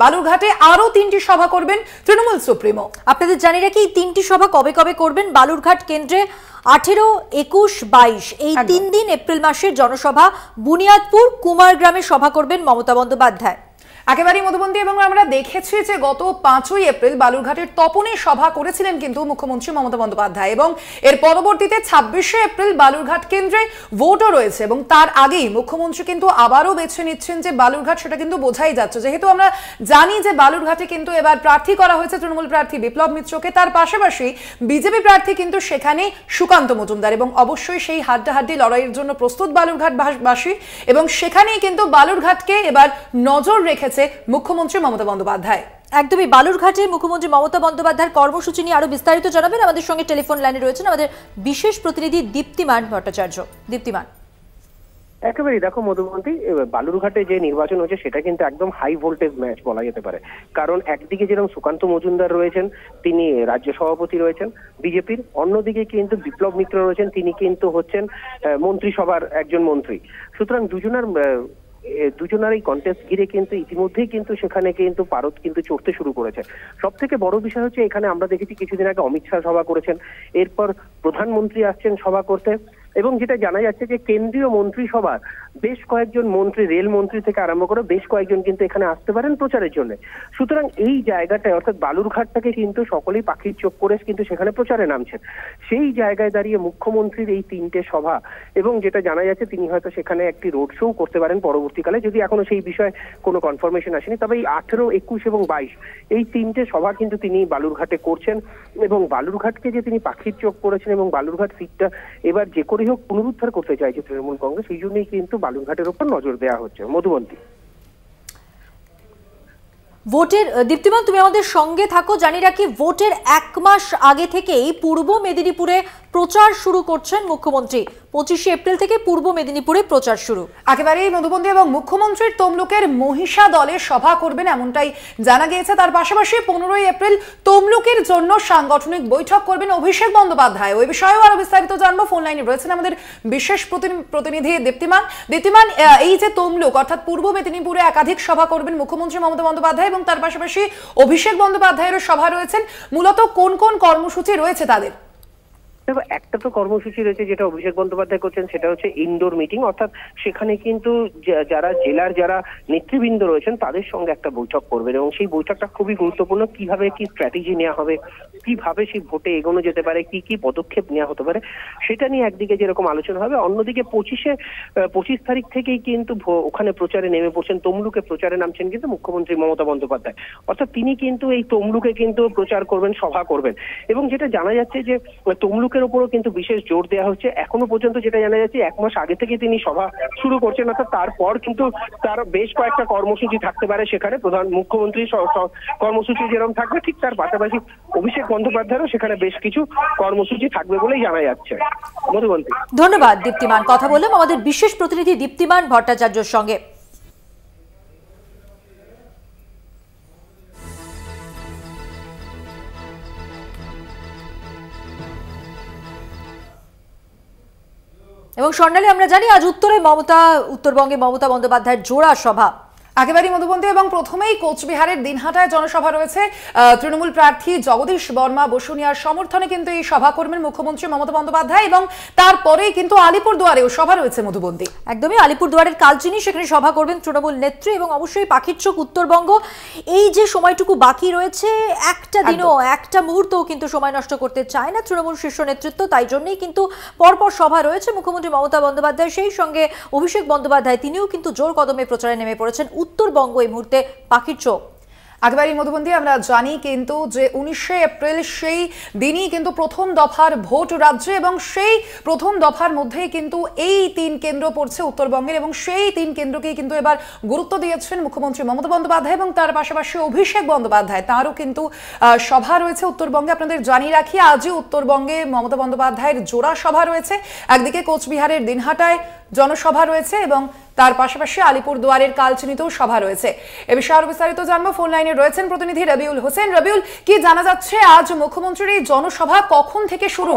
বালুরঘাটে আরো 3টি সভা করবেন তৃণমূল সুপ্রিমো। আপনাদের জানি রাখি এই 3টি সভা কবে কবে করবেন। বালুরঘাট কেন্দ্রে 18, 21, 22 এই 3 দিন এপ্রিল মাসের জনসভা। বুনিয়াদপুর, কুমারগ্রামে সভা করবেন মমতা বন্দ্যোপাধ্যায়। একেবারেই মধুবন্তী, এবং আমরা দেখেছি যে গত 5ই এপ্রিল বালুরঘাটের তপনে সভা করেছিলেন কিন্তু মুখ্যমন্ত্রী মমতা বন্দ্যোপাধ্যায়, এবং এর পরবর্তীতে 26শে এপ্রিল বালুরঘাট কেন্দ্রে ভোটও রয়েছে এবং তার আগেই মুখ্যমন্ত্রী কিন্তু আবারও বেছে নিচ্ছেন যে বালুরঘাট, সেটা কিন্তু বোঝাই যাচ্ছে। যেহেতু আমরা জানি যে বালুরঘাটে কিন্তু এবার প্রার্থী করা হয়েছে তৃণমূল প্রার্থী বিপ্লব মিত্রকে, তার পাশাপাশি বিজেপি প্রার্থী কিন্তু সেখানে সুকান্ত মজুমদার, এবং অবশ্যই সেই হাড্ডাহাড্ডি লড়াইয়ের জন্য প্রস্তুত বালুরঘাটবাসী, এবং সেখানেই কিন্তু বালুরঘাটকে এবার নজর রেখেছে মুখ্যমন্ত্রী মমতা বন্দ্যোপাধ্যায়। একদমই বালুরঘাটে মুখ্যমন্ত্রী মমতা বন্দ্যোপাধ্যায়ের কর্মসূচি নিয়ে আরো বিস্তারিত জানাবেন আমাদের সঙ্গে টেলিফোন লাইনে রয়েছেন আমাদের বিশেষ প্রতিনিধি দীপ্তিমান ভট্টাচার্য। দীপ্তিমান। একেবারেই দেখো মধুবন্তী, বালুরঘাটে যে নির্বাচন হয়েছে সেটা কিন্তু একদম হাই ভোল্টেজ ম্যাচ বলা যেতে পারে। কারণ একদিকে যেরকম সুকান্ত মজুমদার রয়েছেন, তিনি রাজ্য সভাপতি রয়েছেন বিজেপির, অন্যদিকে কিন্তু বিপ্লব মিত্র রয়েছেন, তিনি কিন্তু হচ্ছেন মন্ত্রিসভার একজন মন্ত্রী। সুতরাং দুজনের এই কন্টেস্ট ঘিরে কিন্তু ইতিমধ্যেই কিন্তু সেখানে কিন্তু পারদ কিন্তু চড়তে শুরু করেছে। সব থেকে বড় বিষয় হচ্ছে এখানে আমরা দেখেছি কিছুদিন আগে অমিত শাহ সভা করেছেন, এরপর প্রধানমন্ত্রী আসছেন সভা করতে, এবং যেটা জানা যাচ্ছে যে কেন্দ্রীয় মন্ত্রিসভার বেশ কয়েকজন মন্ত্রী, রেল মন্ত্রী থেকে আরম্ভ করে বেশ কয়েকজন কিন্তু এখানে আসতে পারেন প্রচারের জন্য। সুতরাং এই জায়গাটায় অর্থাৎ বালুরঘাটটাকে কিন্তু সকলেই পাখির চোখ করে কিন্তু সেখানে প্রচারে নামছেন। সেই জায়গায় দাঁড়িয়ে মুখ্যমন্ত্রীর এই 3টে সভা, এবং যেটা জানা যাচ্ছে তিনি হয়তো সেখানে একটি রোড শো করতে পারেন পরবর্তীকালে, যদি এখনো সেই বিষয়ে কোনো কনফার্মেশন আসেনি। তবে এই 18, 21 এবং 22 এই 3টে সভা কিন্তু তিনি বালুরঘাটে করছেন, এবং বালুরঘাটকে যে তিনি পাখির চোখ করেছেন এবং বালুরঘাট সিটটা এবার যে করে হোক পুনরুদ্ধার করতে চাইছে তৃণমূল কংগ্রেস, সেই জন্যই কিন্তু বালুরঘাটের উপর নজর দেওয়া হচ্ছে। মধুবন্তী। ভোটের দীপ্তিমান, তুমি আমাদের সঙ্গে থাকো। জানি রাখি ভোটের 1 মাস আগে থেকেই পূর্ব মেদিনীপুরে প্রচার শুরু করছেন মুখ্যমন্ত্রী। 25শে এপ্রিল থেকে পূর্ব মেদিনীপুরে প্রচার শুরু। একেবারেই মধুবন্তী, এবং মুখ্যমন্ত্রীর তমলুকের মহিষা দলে সভা করবেন এমনটাই জানা গিয়েছে। তার পাশাপাশি 15ই এপ্রিল তমলুকের জন্য সাংগঠনিক বৈঠক করবেন অভিষেক বন্দ্যোপাধ্যায়। ওই বিষয়েও আরো বিস্তারিত জানবো। ফোন লাইনে রয়েছেন আমাদের বিশেষ প্রতিনিধি দীপ্তিমান। এই যে তমলুক অর্থাৎ পূর্ব মেদিনীপুরে একাধিক সভা করবেন মুখ্যমন্ত্রী মমতা বন্দ্যোপাধ্যায়, এবং তার পাশাপাশি অভিষেক বন্দ্যোপাধ্যায়েরও সভা রয়েছেন, মূলত কোন কোন কর্মসূচি রয়েছে তাদের? দেখো, একটা তো কর্মসূচি রয়েছে যেটা অভিষেক বন্দ্যোপাধ্যায় করছেন, সেটা হচ্ছে ইনডোর মিটিং, অর্থাৎ সেখানে কিন্তু যারা জেলার যারা নেতৃবৃন্দ রয়েছেন তাদের সঙ্গে একটা বৈঠক করবেন এবং সেই বৈঠকটা খুবই গুরুত্বপূর্ণ। কিভাবে কি স্ট্র্যাটেজি নেওয়া হবে, কিভাবে সেই ভোটে এগোনো যেতে পারে, কি কি পদক্ষেপ নেওয়া হতে পারে, সেটা নিয়ে একদিকে যেরকম আলোচনা হবে, অন্যদিকে 25 তারিখ থেকেই কিন্তু ওখানে প্রচারে নেমে পড়ছেন, তমলুকে প্রচারে নামছেন কিন্তু মুখ্যমন্ত্রী মমতা বন্দ্যোপাধ্যায়। অর্থাৎ তিনি কিন্তু এই তমলুকে কিন্তু প্রচার করবেন, সভা করবেন। এবং যেটা জানা যাচ্ছে যে তমলুকের উপরও কিন্তু বিশেষ জোর দেওয়া হচ্ছে। এখনো পর্যন্ত যেটা জানা যাচ্ছে 1 মাস আগে থেকে তিনি সভা শুরু করছেন, অর্থাৎ তারপর কিন্তু তার বেশ কয়েকটা কর্মসূচি থাকতে পারে সেখানে। প্রধান মুখ্যমন্ত্রী কর্মসূচি যেরকম থাকবে, ঠিক তার পাশাপাশি অভিষেক বন্দ্যোপাধ্যায়েরও সেখানে বেশ কিছু কর্মসূচি থাকবে বলেই জানা যাচ্ছে। মধুবন্তী, ধন্যবাদ দীপ্তিমান। কথা বললাম আমাদের বিশেষ প্রতিনিধি দীপ্তিমান ভট্টাচার্যের সঙ্গে। এবং স্বর্ণালী, আমরা জানি আজ উত্তরবঙ্গে মমতা বন্দ্যোপাধ্যায়ের জোড়া সভা একেবারেই মধুবন্তী, এবং প্রথমেই কোচবিহারের দিনহাটায় জনসভা রয়েছে। তৃণমূল প্রার্থী জগদীশ বর্মা বসুনিয়ার সমর্থনে কিন্তু এই সভা করবেন মুখ্যমন্ত্রী মমতা বন্দ্যোপাধ্যায়, এবং তারপরেই কিন্তু আলিপুরদুয়ারেও সভা রয়েছে মধুবন্তী। একদমই, আলিপুরদুয়ারের কালচিনি, সেখানে সভা করবেন তৃণমূল নেত্রী। এবং অবশ্যই পাখির চোখ উত্তরবঙ্গ। এই যে সময়টুকু বাকি রয়েছে, একটা দিনও একটা মুহূর্তও কিন্তু সময় নষ্ট করতে চায় না তৃণমূল শীর্ষ নেতৃত্ব। তাই জন্যই কিন্তু পরপর সভা রয়েছে মুখ্যমন্ত্রী মমতা বন্দ্যোপাধ্যায়, সেই সঙ্গে অভিষেক বন্দ্যোপাধ্যায়, তিনিও কিন্তু জোর কদমে প্রচারে নেমে পড়েছেন। উত্তরবঙ্গ এই মুহূর্তে পাখির চোখ। একেবারেই মধুবন্তী, আমরা জানি কিন্তু যে 19শে এপ্রিল সেই দিনই কিন্তু প্রথম দফার ভোট রাজ্যে, এবং সেই প্রথম দফার মধ্যেই কিন্তু এই 3 কেন্দ্র পড়ছে উত্তরবঙ্গের, এবং সেই 3 কেন্দ্রকেই কিন্তু এবার গুরুত্ব দিয়েছেন মুখ্যমন্ত্রী মমতা বন্দ্যোপাধ্যায়, এবং তার পাশাপাশি অভিষেক বন্দ্যোপাধ্যায়, তারও কিন্তু সভা রয়েছে উত্তরবঙ্গে। আপনাদের জানিয়ে রাখি, আজই উত্তরবঙ্গে মমতা বন্দ্যোপাধ্যায়ের জোড়া সভা রয়েছে। একদিকে কোচবিহারের দিনহাটায় জনসভা রয়েছে, এবং তার পাশাপাশি আলিপুরদুয়ারের কালচিনিতেও সভা রয়েছে। এ বিষয়ে আরো বিস্তারিত জানবো, ফোন লাইনে রয়েছেন প্রতিনিধি রবিউল হোসেন। রবিউল, কি জানা যাচ্ছে আজ মুখ্যমন্ত্রীর এই জনসভা কখন থেকে শুরু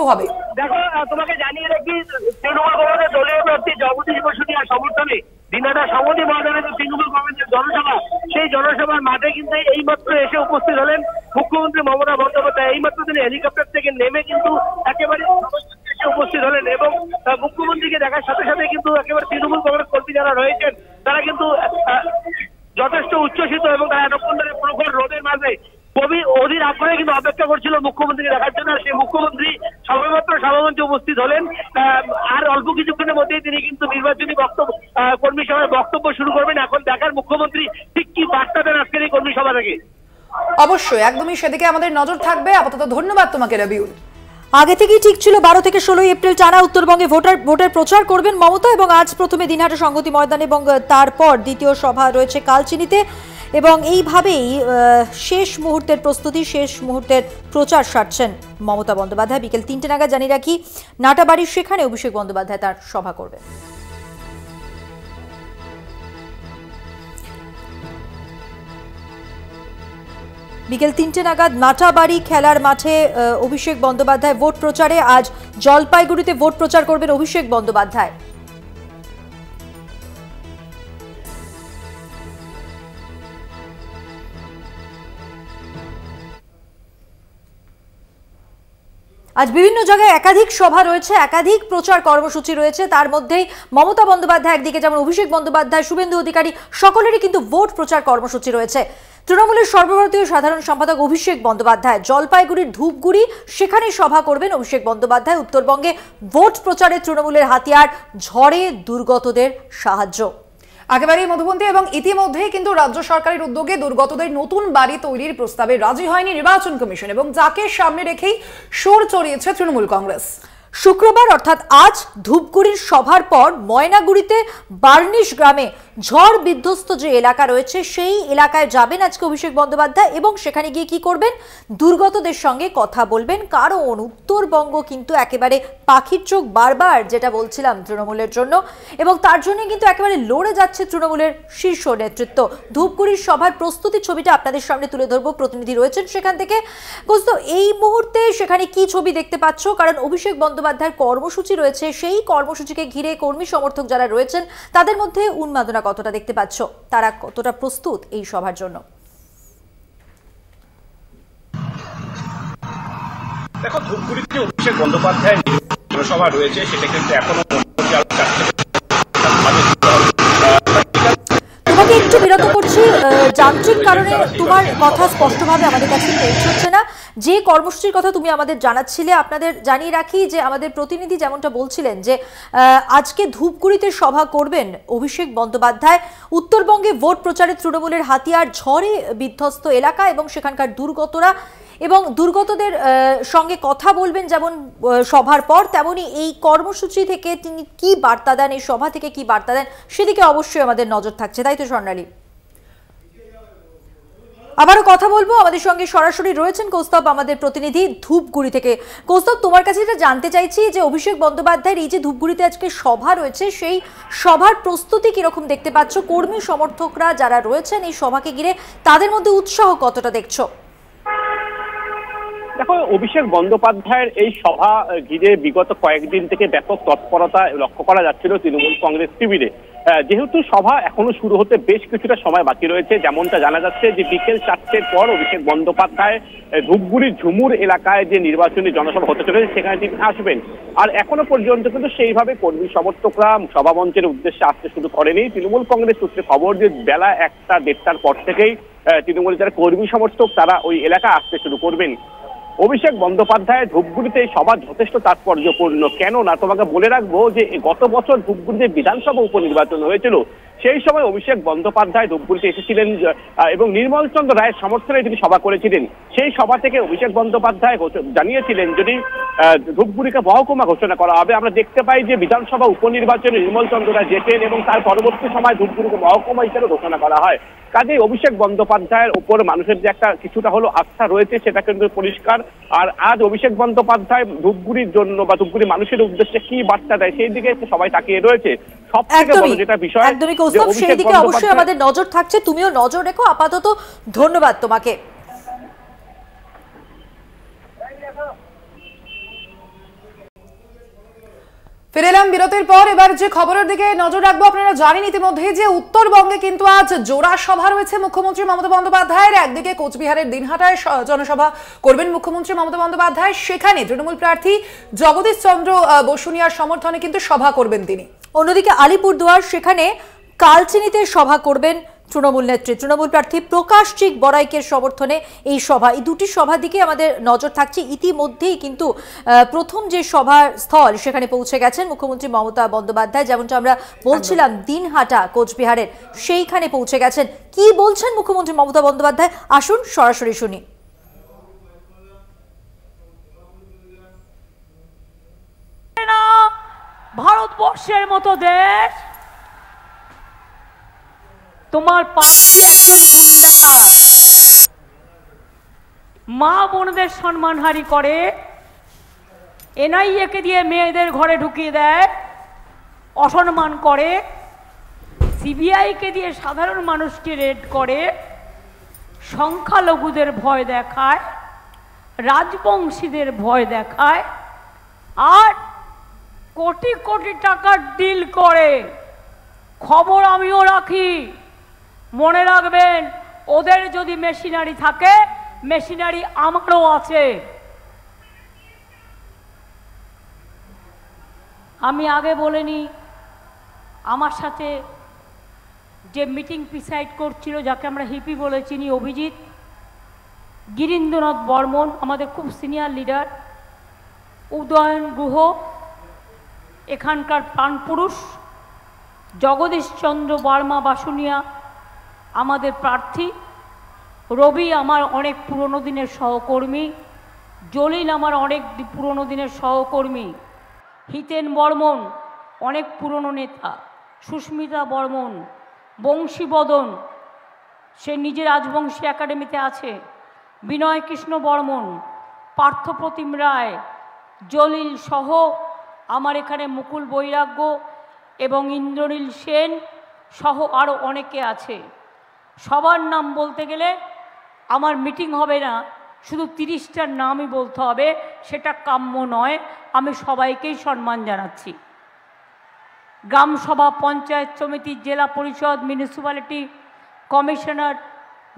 হবে? দেখো, তোমাকে জানিয়ে রাখি, তৃণমূল কংগ্রেসের দলীয় প্রার্থী জগদীশ বসুনিয়ার সমর্থনে দিনহাটা সমতি ময়দানে যে তৃণমূল কংগ্রেসের জনসভা, সেই জনসভার মাঠে কিন্তু এইমাত্র এসে উপস্থিত হলেন মুখ্যমন্ত্রী মমতা বন্দ্যোপাধ্যায়। এইমাত্র তিনি হেলিকপ্টার থেকে নেমে কিন্তু একেবারে উপস্থিত হলেন, এবং মুখ্যমন্ত্রীকে দেখার সাথে সাথে কিন্তু একেবারে তৃণমূল কংগ্রেস কর্মী যারা রয়েছেন তারা কিন্তু যথেষ্ট উচ্ছ্বসিত, এবং তারা এতক্ষণ ধরে প্রখর রোদের মাঝে অধীর আগ্রহে কিন্তু অপেক্ষা করছিল মুখ্যমন্ত্রীকে দেখার জন্য। সেই মুখ্যমন্ত্রী সবেমাত্র সভামঞ্চে উপস্থিত হলেন। আর অল্প কিছুক্ষণের মধ্যেই তিনি কিন্তু নির্বাচনী কর্মী সভায় বক্তব্য শুরু করবেন। এখন দেখার মুখ্যমন্ত্রী ঠিক কি বার্তা দেন আজকের এই কর্মী সভা থেকে। অবশ্যই, একদমই সেদিকে আমাদের নজর থাকবে। আপাতত ধন্যবাদ তোমাকে রবিউল। আগে থেকেই ঠিক ছিল 12 থেকে 16 এপ্রিল টানা উত্তরবঙ্গে ভোটের প্রচার করবেন মমতা, এবং আজ প্রথমে দিনহাটা সংহতি ময়দানে এবং তারপর দ্বিতীয় সভা রয়েছে কালচিনিতে। এবং এইভাবেই শেষ মুহূর্তের প্রস্তুতি, শেষ মুহূর্তের প্রচার সারছেন মমতা বন্দ্যোপাধ্যায়। বিকেল 3টে নাগাদ জানিয়ে রাখি নাটাবাড়ির সেখানে অভিষেক বন্দ্যোপাধ্যায় তার সভা করবেন। বিকেল 3টে নাগাদ নাটাবাড়ি খেলার মাঠে অভিষেক বন্দ্যোপাধ্যায় ভোট প্রচারে। আজ জলপাইগুড়িতে ভোট প্রচার করবেন অভিষেক বন্দ্যোপাধ্যায়। আজ বিভিন্ন জায়গায় একাধিক সভা রয়েছে, একাধিক প্রচার কর্মসূচি রয়েছে। তার মধ্যেই মমতা বন্দ্যোপাধ্যায় একদিকে, যেমন অভিষেক বন্দ্যোপাধ্যায়, শুভেন্দু অধিকারী, সকলেরই কিন্তু ভোট প্রচার কর্মসূচি রয়েছে। তৃণমূলের সর্বভারতীয় সাধারণ সম্পাদক অভিষেক বন্দ্যোপাধ্যায় জলপাইগুড়ির ধূপগুড়ি, সেখানে সভা করবেন অভিষেক বন্দ্যোপাধ্যায়। উত্তরবঙ্গে ভোট প্রচারে তৃণমূলের হাতিয়ার, ঝড়ে দুর্গতদের সাহায্য। একেবারেই মধুবন্তী, এবং ইতিমধ্যেই কিন্তু রাজ্য সরকারের উদ্যোগে দুর্গতদের নতুন বাড়ি তৈরির প্রস্তাবে রাজি হয়নি নির্বাচন কমিশন, এবং যাকে সামনে রেখেই সুর চড়িয়েছে তৃণমূল কংগ্রেস। শুক্রবার অর্থাৎ আজ ধূপগুড়ির সভার পর ময়নাগুড়িতে বার্নিশ গ্রামে ঝড় বিধ্বস্ত যে এলাকা রয়েছে সেই এলাকায় যাবেন আজকে অভিষেক বন্দ্যোপাধ্যায়, এবং সেখানে গিয়ে কি করবেন, দুর্গতদের সঙ্গে কথা বলবেন। কারণ উত্তরবঙ্গ কিন্তু একেবারে পাখির চোখ বারবার, যেটা বলছিলাম তৃণমূলের জন্য, এবং তার জন্য কিন্তু একেবারে লড়ে যাচ্ছে তৃণমূলের শীর্ষ নেতৃত্ব। ধূপগুড়ির সভার প্রস্তুতি ছবিটা আপনাদের সামনে তুলে ধরবো, প্রতিনিধি রয়েছেন সেখান থেকে। বুঝতো এই মুহূর্তে সেখানে কি ছবি দেখতে পাচ্ছ, কারণ অভিষেক বন্দ্যোপাধ্যায়ের কর্মসূচি রয়েছে, সেই কর্মসূচিকে ঘিরে কর্মী সমর্থক যারা রয়েছেন তাদের মধ্যে উন্মাদনা কতটা দেখতে পাচ্ছ, তারা কতটা প্রস্তুত এই সভার জন্য। দেখো, ধূপগুড়িতে অভিষেক বন্দ্যোপাধ্যায়ের জনসভা রয়েছে, সেটা কিন্তু এখনো তোমাকে একটু বিরত করছি, যান্ত্রিক কারণে তোমার কথা স্পষ্টভাবে আমাদের কাছে পৌঁছচ্ছে না। যে কর্মসূচির কথা তুমি আমাদের জানাচ্ছিলে, আপনাদের জানিয়ে রাখি যে আমাদের প্রতিনিধি যেমনটা বলছিলেন যে আজকে ধূপগুড়িতে সভা করবেন অভিষেক বন্দ্যোপাধ্যায়। উত্তরবঙ্গে ভোট প্রচারে তৃণমূলের হাতিয়ার ঝড়ে বিধ্বস্ত এলাকা এবং সেখানকার দুর্গতদের সঙ্গে কথা বলবেন, যেমন সভার পর তেমনি এই কর্মসূচি থেকে তিনি কি বার্তা দেন, এই সভা থেকে কি বার্তা দেন, সেদিকে অবশ্যই আমাদের নজর থাকছে, তাই তো স্বর্ণালী? আবারও কথা বলবো, আমাদের সঙ্গে সরাসরি রয়েছেন কৌস্তব, আমাদের প্রতিনিধি ধূপগুড়ি থেকে। কৌস্তব, তোমার কাছে যেটা জানতে চাইছি যে অভিষেক বন্দ্যোপাধ্যায়ের এই যে ধূপগুড়িতে আজকে সভা রয়েছে, সেই সভার প্রস্তুতি কিরকম দেখতে পাচ্ছ? কর্মী সমর্থকরা যারা রয়েছেন এই সভাকে ঘিরে, তাদের মধ্যে উৎসাহ কতটা দেখছো? দেখো, অভিষেক বন্দ্যোপাধ্যায়ের এই সভা ঘিরে বিগত কয়েকদিন থেকে ব্যাপক তৎপরতা লক্ষ্য করা যাচ্ছিল তৃণমূল কংগ্রেস শিবিরে। যেহেতু সভা এখনো শুরু হতে বেশ কিছুটা সময় বাকি রয়েছে, যেমনটা জানা যাচ্ছে যে বিকেল 4টের পর অভিষেক বন্দ্যোপাধ্যায় ধূপগুড়ির ঝুমুর এলাকায় যে নির্বাচনী জনসভা হতে চলেছে সেখানে তিনি আসবেন। আর এখনো পর্যন্ত কিন্তু সেইভাবে কর্মী সমর্থকরা সভামঞ্চের উদ্দেশ্যে আসতে শুরু করেনি। তৃণমূল কংগ্রেস সূত্রে খবর যে বেলা 1টা-1:30টার পর থেকেই তৃণমূলের যারা কর্মী সমর্থক তারা ওই এলাকায় আসতে শুরু করবেন। অভিষেক বন্দ্যোপাধ্যায় ধূপগুড়িতে এই সভা যথেষ্ট তাৎপর্যপূর্ণ। কেননা তোমাকে বলে রাখবো যে গত বছর ধূপগুড়িতে বিধানসভা উপনির্বাচন হয়েছিল, সেই সময় অভিষেক বন্দ্যোপাধ্যায় ধূপগুড়িতে এসেছিলেন এবং নির্মল চন্দ্র রায়ের সমর্থনে তিনি সভা করেছিলেন। সেই সভা থেকে অভিষেক বন্দ্যোপাধ্যায় জানিয়েছিলেন যদি ধূপগুড়িকে মহকুমা ঘোষণা করা হবে। আমরা দেখতে পাই যে বিধানসভা উপনির্বাচনে নির্মল চন্দ্র রায় জেতেন এবং তার পরবর্তী সময় ধূপগুড়িকে মহকুমা হিসেবে ঘোষণা করা হয়। কাজেই অভিষেক বন্দ্যোপাধ্যায়ের উপর মানুষের যে একটা কিছুটা হলো আস্থা রয়েছে সেটা কিন্তু পরিষ্কার। আর আজ অভিষেক বন্দ্যোপাধ্যায় ধূপগুড়ির জন্য বা ধূপগুড়ি মানুষের উদ্দেশ্যে কি বার্তা দেয় সেই দিকে সবাই তাকিয়ে রয়েছে। সবথেকে বড় যেটা বিষয়, একদমই কৌস্তব, সেই দিকে অবশ্যই আমাদের নজর থাকছে, তুমিও নজর রেখো। আপাতত ধন্যবাদ তোমাকে। ফিরে এলাম বিরতির পর। এবার যে খবরের দিকে নজর রাখবো, আপনারা জানেন ইতিমধ্যে যে উত্তরবঙ্গে কিন্তু আজ জোড়া সভা রয়েছে মুখ্যমন্ত্রী মমতা বন্দ্যোপাধ্যায়ের। একদিকে কোচবিহারের দিনহাটায় জনসভা করবেন মুখ্যমন্ত্রী মমতা বন্দ্যোপাধ্যায়, সেখানে তৃণমূল প্রার্থী জগদীশ চন্দ্র বসুনিয়ার সমর্থনে কিন্তু সভা করবেন তিনি। অন্যদিকে আলিপুরদুয়ার, সেখানে কালচিনিতে সভা করবেন তৃণমূল নেত্রী, তৃণমূল প্রার্থী প্রকাশ চিক বড়াইকের সমর্থনে এই সভা। এই দুটি সভা দিকে আমাদের নজর থাকছে। ইতিমধ্যেই কিন্তু প্রথম যে সভার স্থল সেখানে পৌঁছে গেছেন মুখ্যমন্ত্রী মমতা বন্দ্যোপাধ্যায়, যেমনটা আমরা বলছিলাম দিনহাটা কোচবিহারের, সেইখানে পৌঁছে গেছেন। কি বলছেন মুখ্যমন্ত্রী মমতা বন্দ্যোপাধ্যায়, আসুন সরাসরি শুনি। ভারতবর্ষের মতো দেশ তোমার পাশে একজন গুন্ডা মা বোনদের সম্মানহানি করে, এনআইএ কে দিয়ে মেয়েদের ঘরে ঢুকিয়ে দেয়, অসম্মান করে, সিবিআই কে দিয়ে সাধারণ মানুষকে রেড করে, সংখ্যালঘুদের ভয় দেখায়, রাজবংশীদের ভয় দেখায়, আর কোটি কোটি টাকার ডিল করে। খবর আমিও রাখি, মনে রাখবেন, ওদের যদি মেশিনারি থাকে, মেশিনারি আমারও আছে। আমি আগে বলিনি, আমার সাথে যে মিটিং প্রিসাইড করছিল, যাকে আমরা হিপি বলে চিনি, অভিজিৎ, গিরীন্দ্রনাথ বর্মন আমাদের খুব সিনিয়র লিডার, উদয়ন গুহ এখানকার প্রাণপুরুষ, জগদীশ চন্দ্র বর্মা বাসুনিয়া আমাদের প্রার্থী, রবি আমার অনেক পুরনো দিনের সহকর্মী, জলিল আমার অনেক পুরনো দিনের সহকর্মী, হিতেন বর্মন অনেক পুরনো নেতা, সুস্মিতা বর্মন, বংশীবদন সে নিজে রাজবংশী একাডেমিতে আছে, বিনয় কৃষ্ণ বর্মন, পার্থপ্রতিম রায়, জলিল সহ আমার এখানে মুকুল বৈরাগ্য এবং ইন্দ্রনীল সেন সহ আরও অনেকে আছে। সবার নাম বলতে গেলে আমার মিটিং হবে না, শুধু 30টার নামই বলতে হবে, সেটা কাম্য নয়। আমি সবাইকেই সম্মান জানাচ্ছি। গ্রামসভা, পঞ্চায়েত সমিতি, জেলা পরিষদ, মিউনিসিপ্যালিটি কমিশনার,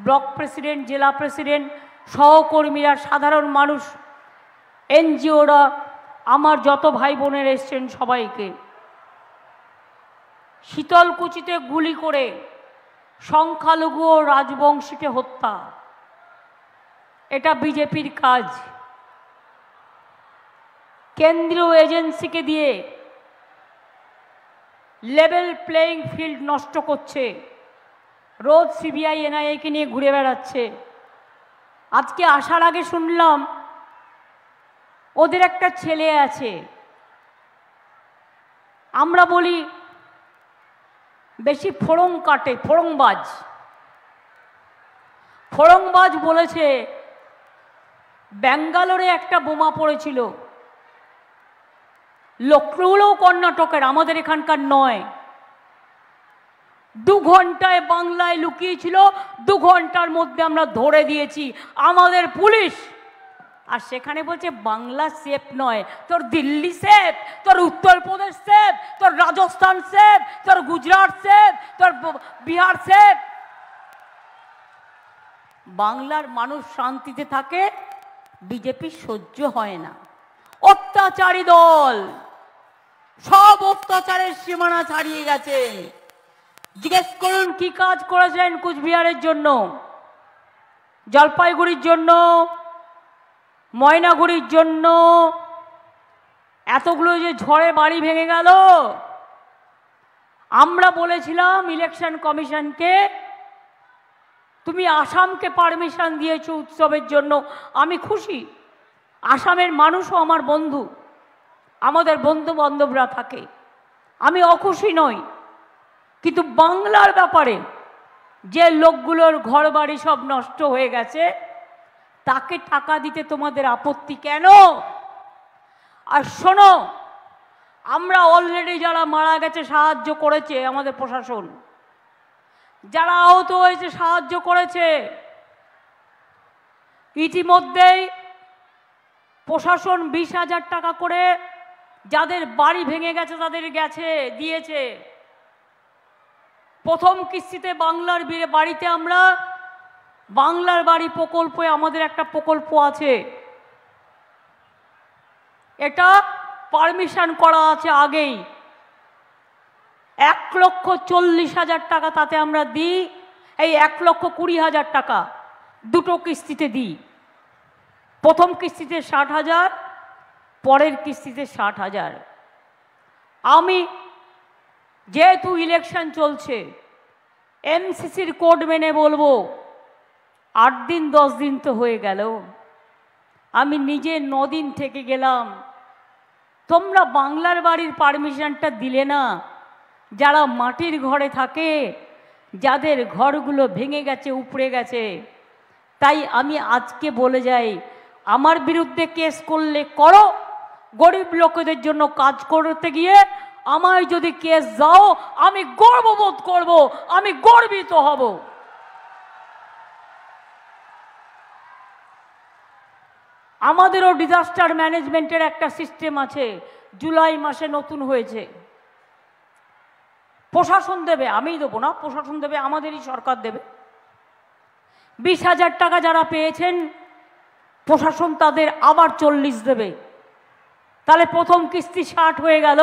ব্লক প্রেসিডেন্ট, জেলা প্রেসিডেন্ট, সহকর্মীরা, সাধারণ মানুষ, এনজিওরা, আমার যত ভাই বোনের এসছেন সবাইকে, শীতলকুচিতে গুলি করে সংখ্যালঘু ও রাজবংশীকে হত্যা, এটা বিজেপির কাজ। কেন্দ্রীয় এজেন্সিকে দিয়ে লেভেল প্লেইং ফিল্ড নষ্ট করছে, রোজ সিবিআই এনআইএকে নিয়ে ঘুরে বেড়াচ্ছে। আজকে আসার আগে শুনলাম ওদের একটা ছেলে আছে, আমরা বলি বেশি ফোড়ং কাটে, ফোড়ংবাজ বলেছে ব্যাঙ্গালোরে একটা বোমা পড়েছিল, লখনৌও কর্ণাটকের, আমাদের এখানকার নয়। 2 ঘন্টায় বাংলায় লুকিয়েছিল, 2 ঘন্টার মধ্যে আমরা ধরে দিয়েছি আমাদের পুলিশ। আর সেখানে বলছে বাংলা সেফ নয়, তোর দিল্লি সেফ, তোর উত্তরপ্রদেশ সেফ, তোর রাজস্থান সেফ, তোর গুজরাট সেফ, তোর বিহার সেফ। বাংলার মানুষ শান্তিতে থাকে, বিজেপি সহ্য হয় না। অত্যাচারী দল, সব অত্যাচারের সীমানা ছাড়িয়ে গেছে। জিজ্ঞেস করুন কি কাজ করেছেন কুচবিহারের জন্য, জলপাইগুড়ির জন্য, ময়নাগুড়ির জন্য। এতগুলো যে ঝড়ে বাড়ি ভেঙে গেল, আমরা বলেছিলাম ইলেকশন কমিশনকে, তুমি আসামকে পারমিশন দিয়েছো উৎসবের জন্য, আমি খুশি। আসামের মানুষও আমার বন্ধু, আমাদের বন্ধু বান্ধবরা থাকে, আমি অখুশি নই। কিন্তু বাংলার ব্যাপারে যে লোকগুলোর ঘর বাড়ি সব নষ্ট হয়ে গেছে, তাকে টাকা দিতে তোমাদের আপত্তি কেন? আর শোনো, আমরা অলরেডি যারা মারা গেছে সাহায্য করেছে আমাদের প্রশাসন, যারা আহত হয়েছে সাহায্য করেছে। ইতিমধ্যেই প্রশাসন 20,000 টাকা করে যাদের বাড়ি ভেঙে গেছে তাদের দিয়েছে। প্রথম কিস্তিতে বাংলার বাড়িতে আমরা বাংলার বাড়ি প্রকল্পে আমাদের একটা প্রকল্প আছে, এটা পারমিশন করা আছে আগেই। 1,40,000 টাকা তাতে আমরা দিই, এই 1,20,000 টাকা দুটো কিস্তিতে দিই। প্রথম কিস্তিতে 60,000, পরের কিস্তিতে 60,000। আমি যেহেতু ইলেকশন চলছে, এমসিসির কোড মেনে বলবো 8 দিন 10 দিন তো হয়ে গেল, আমি নিজে 9 দিন থেকে গেলাম। তোমরা বাংলার বাড়ির পারমিশনটা দিলে না। যারা মাটির ঘরে থাকে, যাদের ঘরগুলো ভেঙে গেছে, উপড়ে গেছে, তাই আমি আজকে বলে যাই, আমার বিরুদ্ধে কেস করলে করো, গরিব লোকেদের জন্য কাজ করতে গিয়ে আমায় যদি কেস দাও, আমি গর্ববোধ করব, আমি গর্বিত হব। আমাদেরও ডিজাস্টার ম্যানেজমেন্টের একটা সিস্টেম আছে, জুলাই মাসে নতুন হয়েছে। প্রশাসন দেবে, আমিই দেবো না, প্রশাসন দেবে, আমাদেরই সরকার দেবে। 20,000 টাকা যারা পেয়েছেন, প্রশাসন তাদের আবার 40 দেবে। তাহলে প্রথম কিস্তি 60 হয়ে গেল,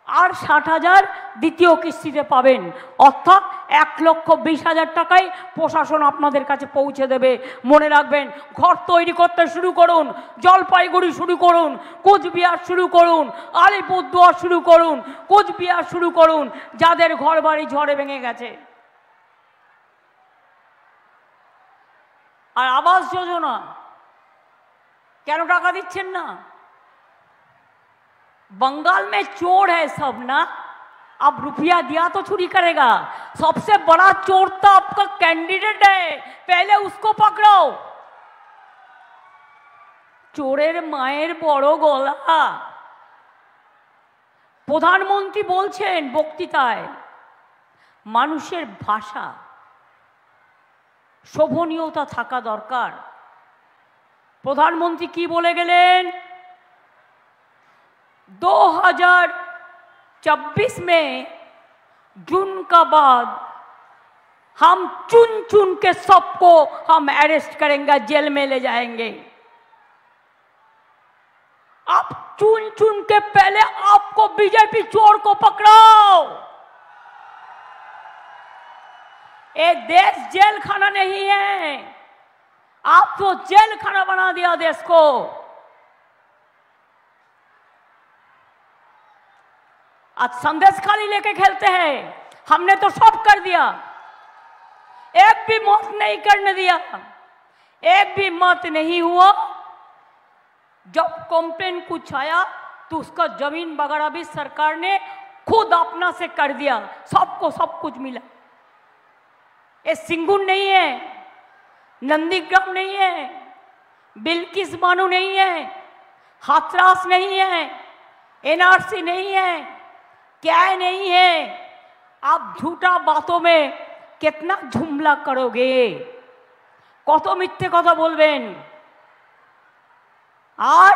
আর 60,000 দ্বিতীয় কিস্তিতে পাবেন। অর্থাৎ 1,20,000 টাকায় প্রশাসন আপনাদের কাছে পৌঁছে দেবে। মনে রাখবেন, ঘর তৈরি করতে শুরু করুন, জলপাইগুড়ি শুরু করুন, কোচবিহার শুরু করুন, আলিপুরদুয়ার শুরু করুন, কোচবিহার শুরু করুন, যাদের ঘর বাড়ি ঝড়ে ভেঙে গেছে। আর আবাস যোজনা কেন টাকা দিচ্ছেন না? बंगाल में चोर है सब ना, अब रुपया दिया तो चोरी करेगा। सबसे बड़ा चोर तो आपका कैंडिडेट है, पहले उसको पकड़ो। चोरेर माয়ের বড় গলা। প্রধানমন্ত্রী বলছেন বক্তৃতায়, মানুষের ভাষা শোভনীয়তা থাকা দরকার। প্রধানমন্ত্রী কি বলে গেলেন? 2024 में जून का बाद हम चुन चुन के सबको हम अरेस्ट करेंगे, जेल में ले जाएंगे। आप चुन चुन के पहले आपको बीजेपी चोर को पकड़ाओ। ये देश जेल खाना नहीं है, आप तो जेल खाना बना दिया देश को। आज संदेश खाली लेके खेलते हैं, हमने तो सब कर दिया, एक भी मत नहीं करने दिया, एक भी मत नहीं हुआ। जब कंप्लेन कुछ आया तो उसका जमीन वगैरह भी सरकार ने खुद अपना से कर दिया, सबको सब कुछ मिला। ये सिंगुर नहीं है, नंदीग्राम नहीं है, बिल्किस बानो नहीं है, हाथरस नहीं है, एनआरसी नहीं है, क्या नहीं है। आप झूठा बातों में कितना झुमला करोगे, कत मिथ्ये कथा बोलबेन। আর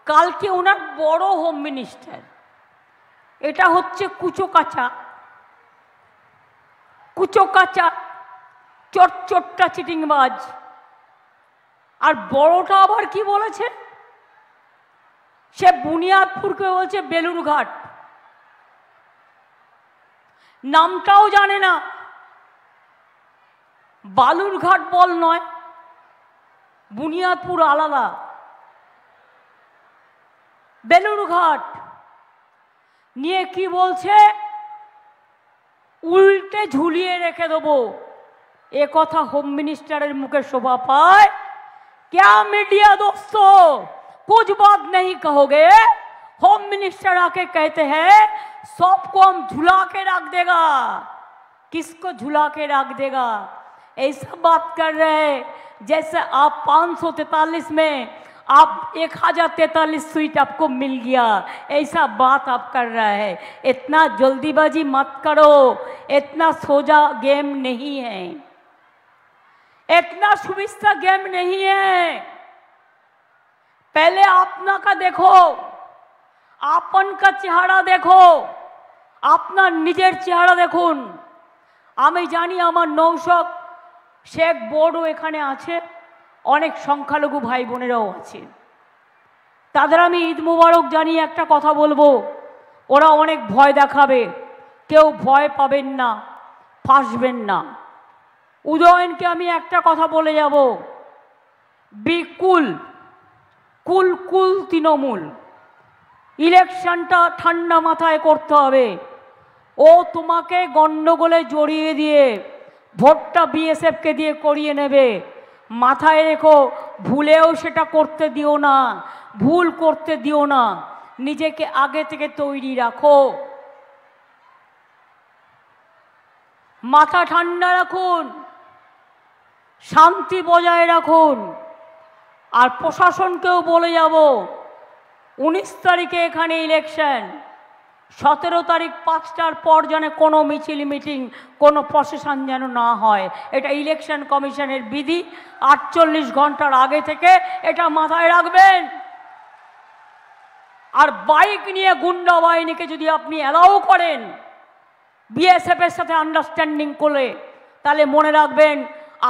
কালকে ওনার বড় হোম মিনিস্টার, এটা হচ্ছে কুচোকাচা কুচোকাচা চটচট্টা চিটিংবাজ। আর বড়টা আবার কি বলেছে, সে বুনিয়াদপুরকে বলছে বেলুরঘাট, নামটাও জানে না। বালুরঘাট বল নয়, বুনিয়াদপুর আলাদা, বেলুরঘাট নিয়ে কি বলছে, উল্টে ঝুলিয়ে রেখে দেবো। এ কথা হোম মিনিস্টারের মুখে শোভা পায়? क्या मीडिया दोस्तों कुछ बात नहीं कहोगे? होम मिनिस्टर आके कहते हैं सबको हम झुला के रख देगा। किसको झुला के रख देगा? ऐसा बात कर रहे हैं जैसे आप 543 में आप 1043 सीट आपको मिल गया, ऐसा बात आप कर रहा है। इतना जल्दीबाजी मत करो, इतना सोजा गेम नहीं है, इतना सुविस्ता गेम नहीं है। पहले अपना का देखो, आपन का चेहरा देखो, अपना निजेर चेहरा देखुन। आमी जानी आमार नौशक शेख बोर्डो एखाने आछे, অনেক সংখ্যালঘু ভাই বোনেরাও আছে, তাদের আমি ঈদ মুবারক জানিয়ে একটা কথা বলবো, ওরা অনেক ভয় দেখাবে, কেউ ভয় পাবেন না, ফাঁসবেন না। উদয়নকে আমি একটা কথা বলে যাব, বিকুল কুল কুল তৃণমূল, ইলেকশনটা ঠান্ডা মাথায় করতে হবে। ও তোমাকে গন্ডগোলে জড়িয়ে দিয়ে ভোটটা বিএসএফকে দিয়ে করিয়ে নেবে, মাথায় রেখো। ভুলেও সেটা করতে দিও না, ভুল করতে দিও না, নিজেকে আগে থেকে তৈরি রাখো, মাথা ঠান্ডা রাখুন, শান্তি বজায় রাখুন। আর প্রশাসনকেও বলে যাব 19 তারিখে এখানে ইলেকশন, 17 তারিখ 5টার পর যেন কোনো মিছিল মিটিং কোনো প্রশাসন যেন না হয়, এটা ইলেকশন কমিশনের বিধি। 48 ঘন্টার আগে থেকে এটা মাথায় রাখবেন। আর বাইক নিয়ে গুন্ডা বাহিনীকে যদি আপনি অ্যালাউ করেন বিএসএফ এর সাথে আন্ডারস্ট্যান্ডিং করে, তাহলে মনে রাখবেন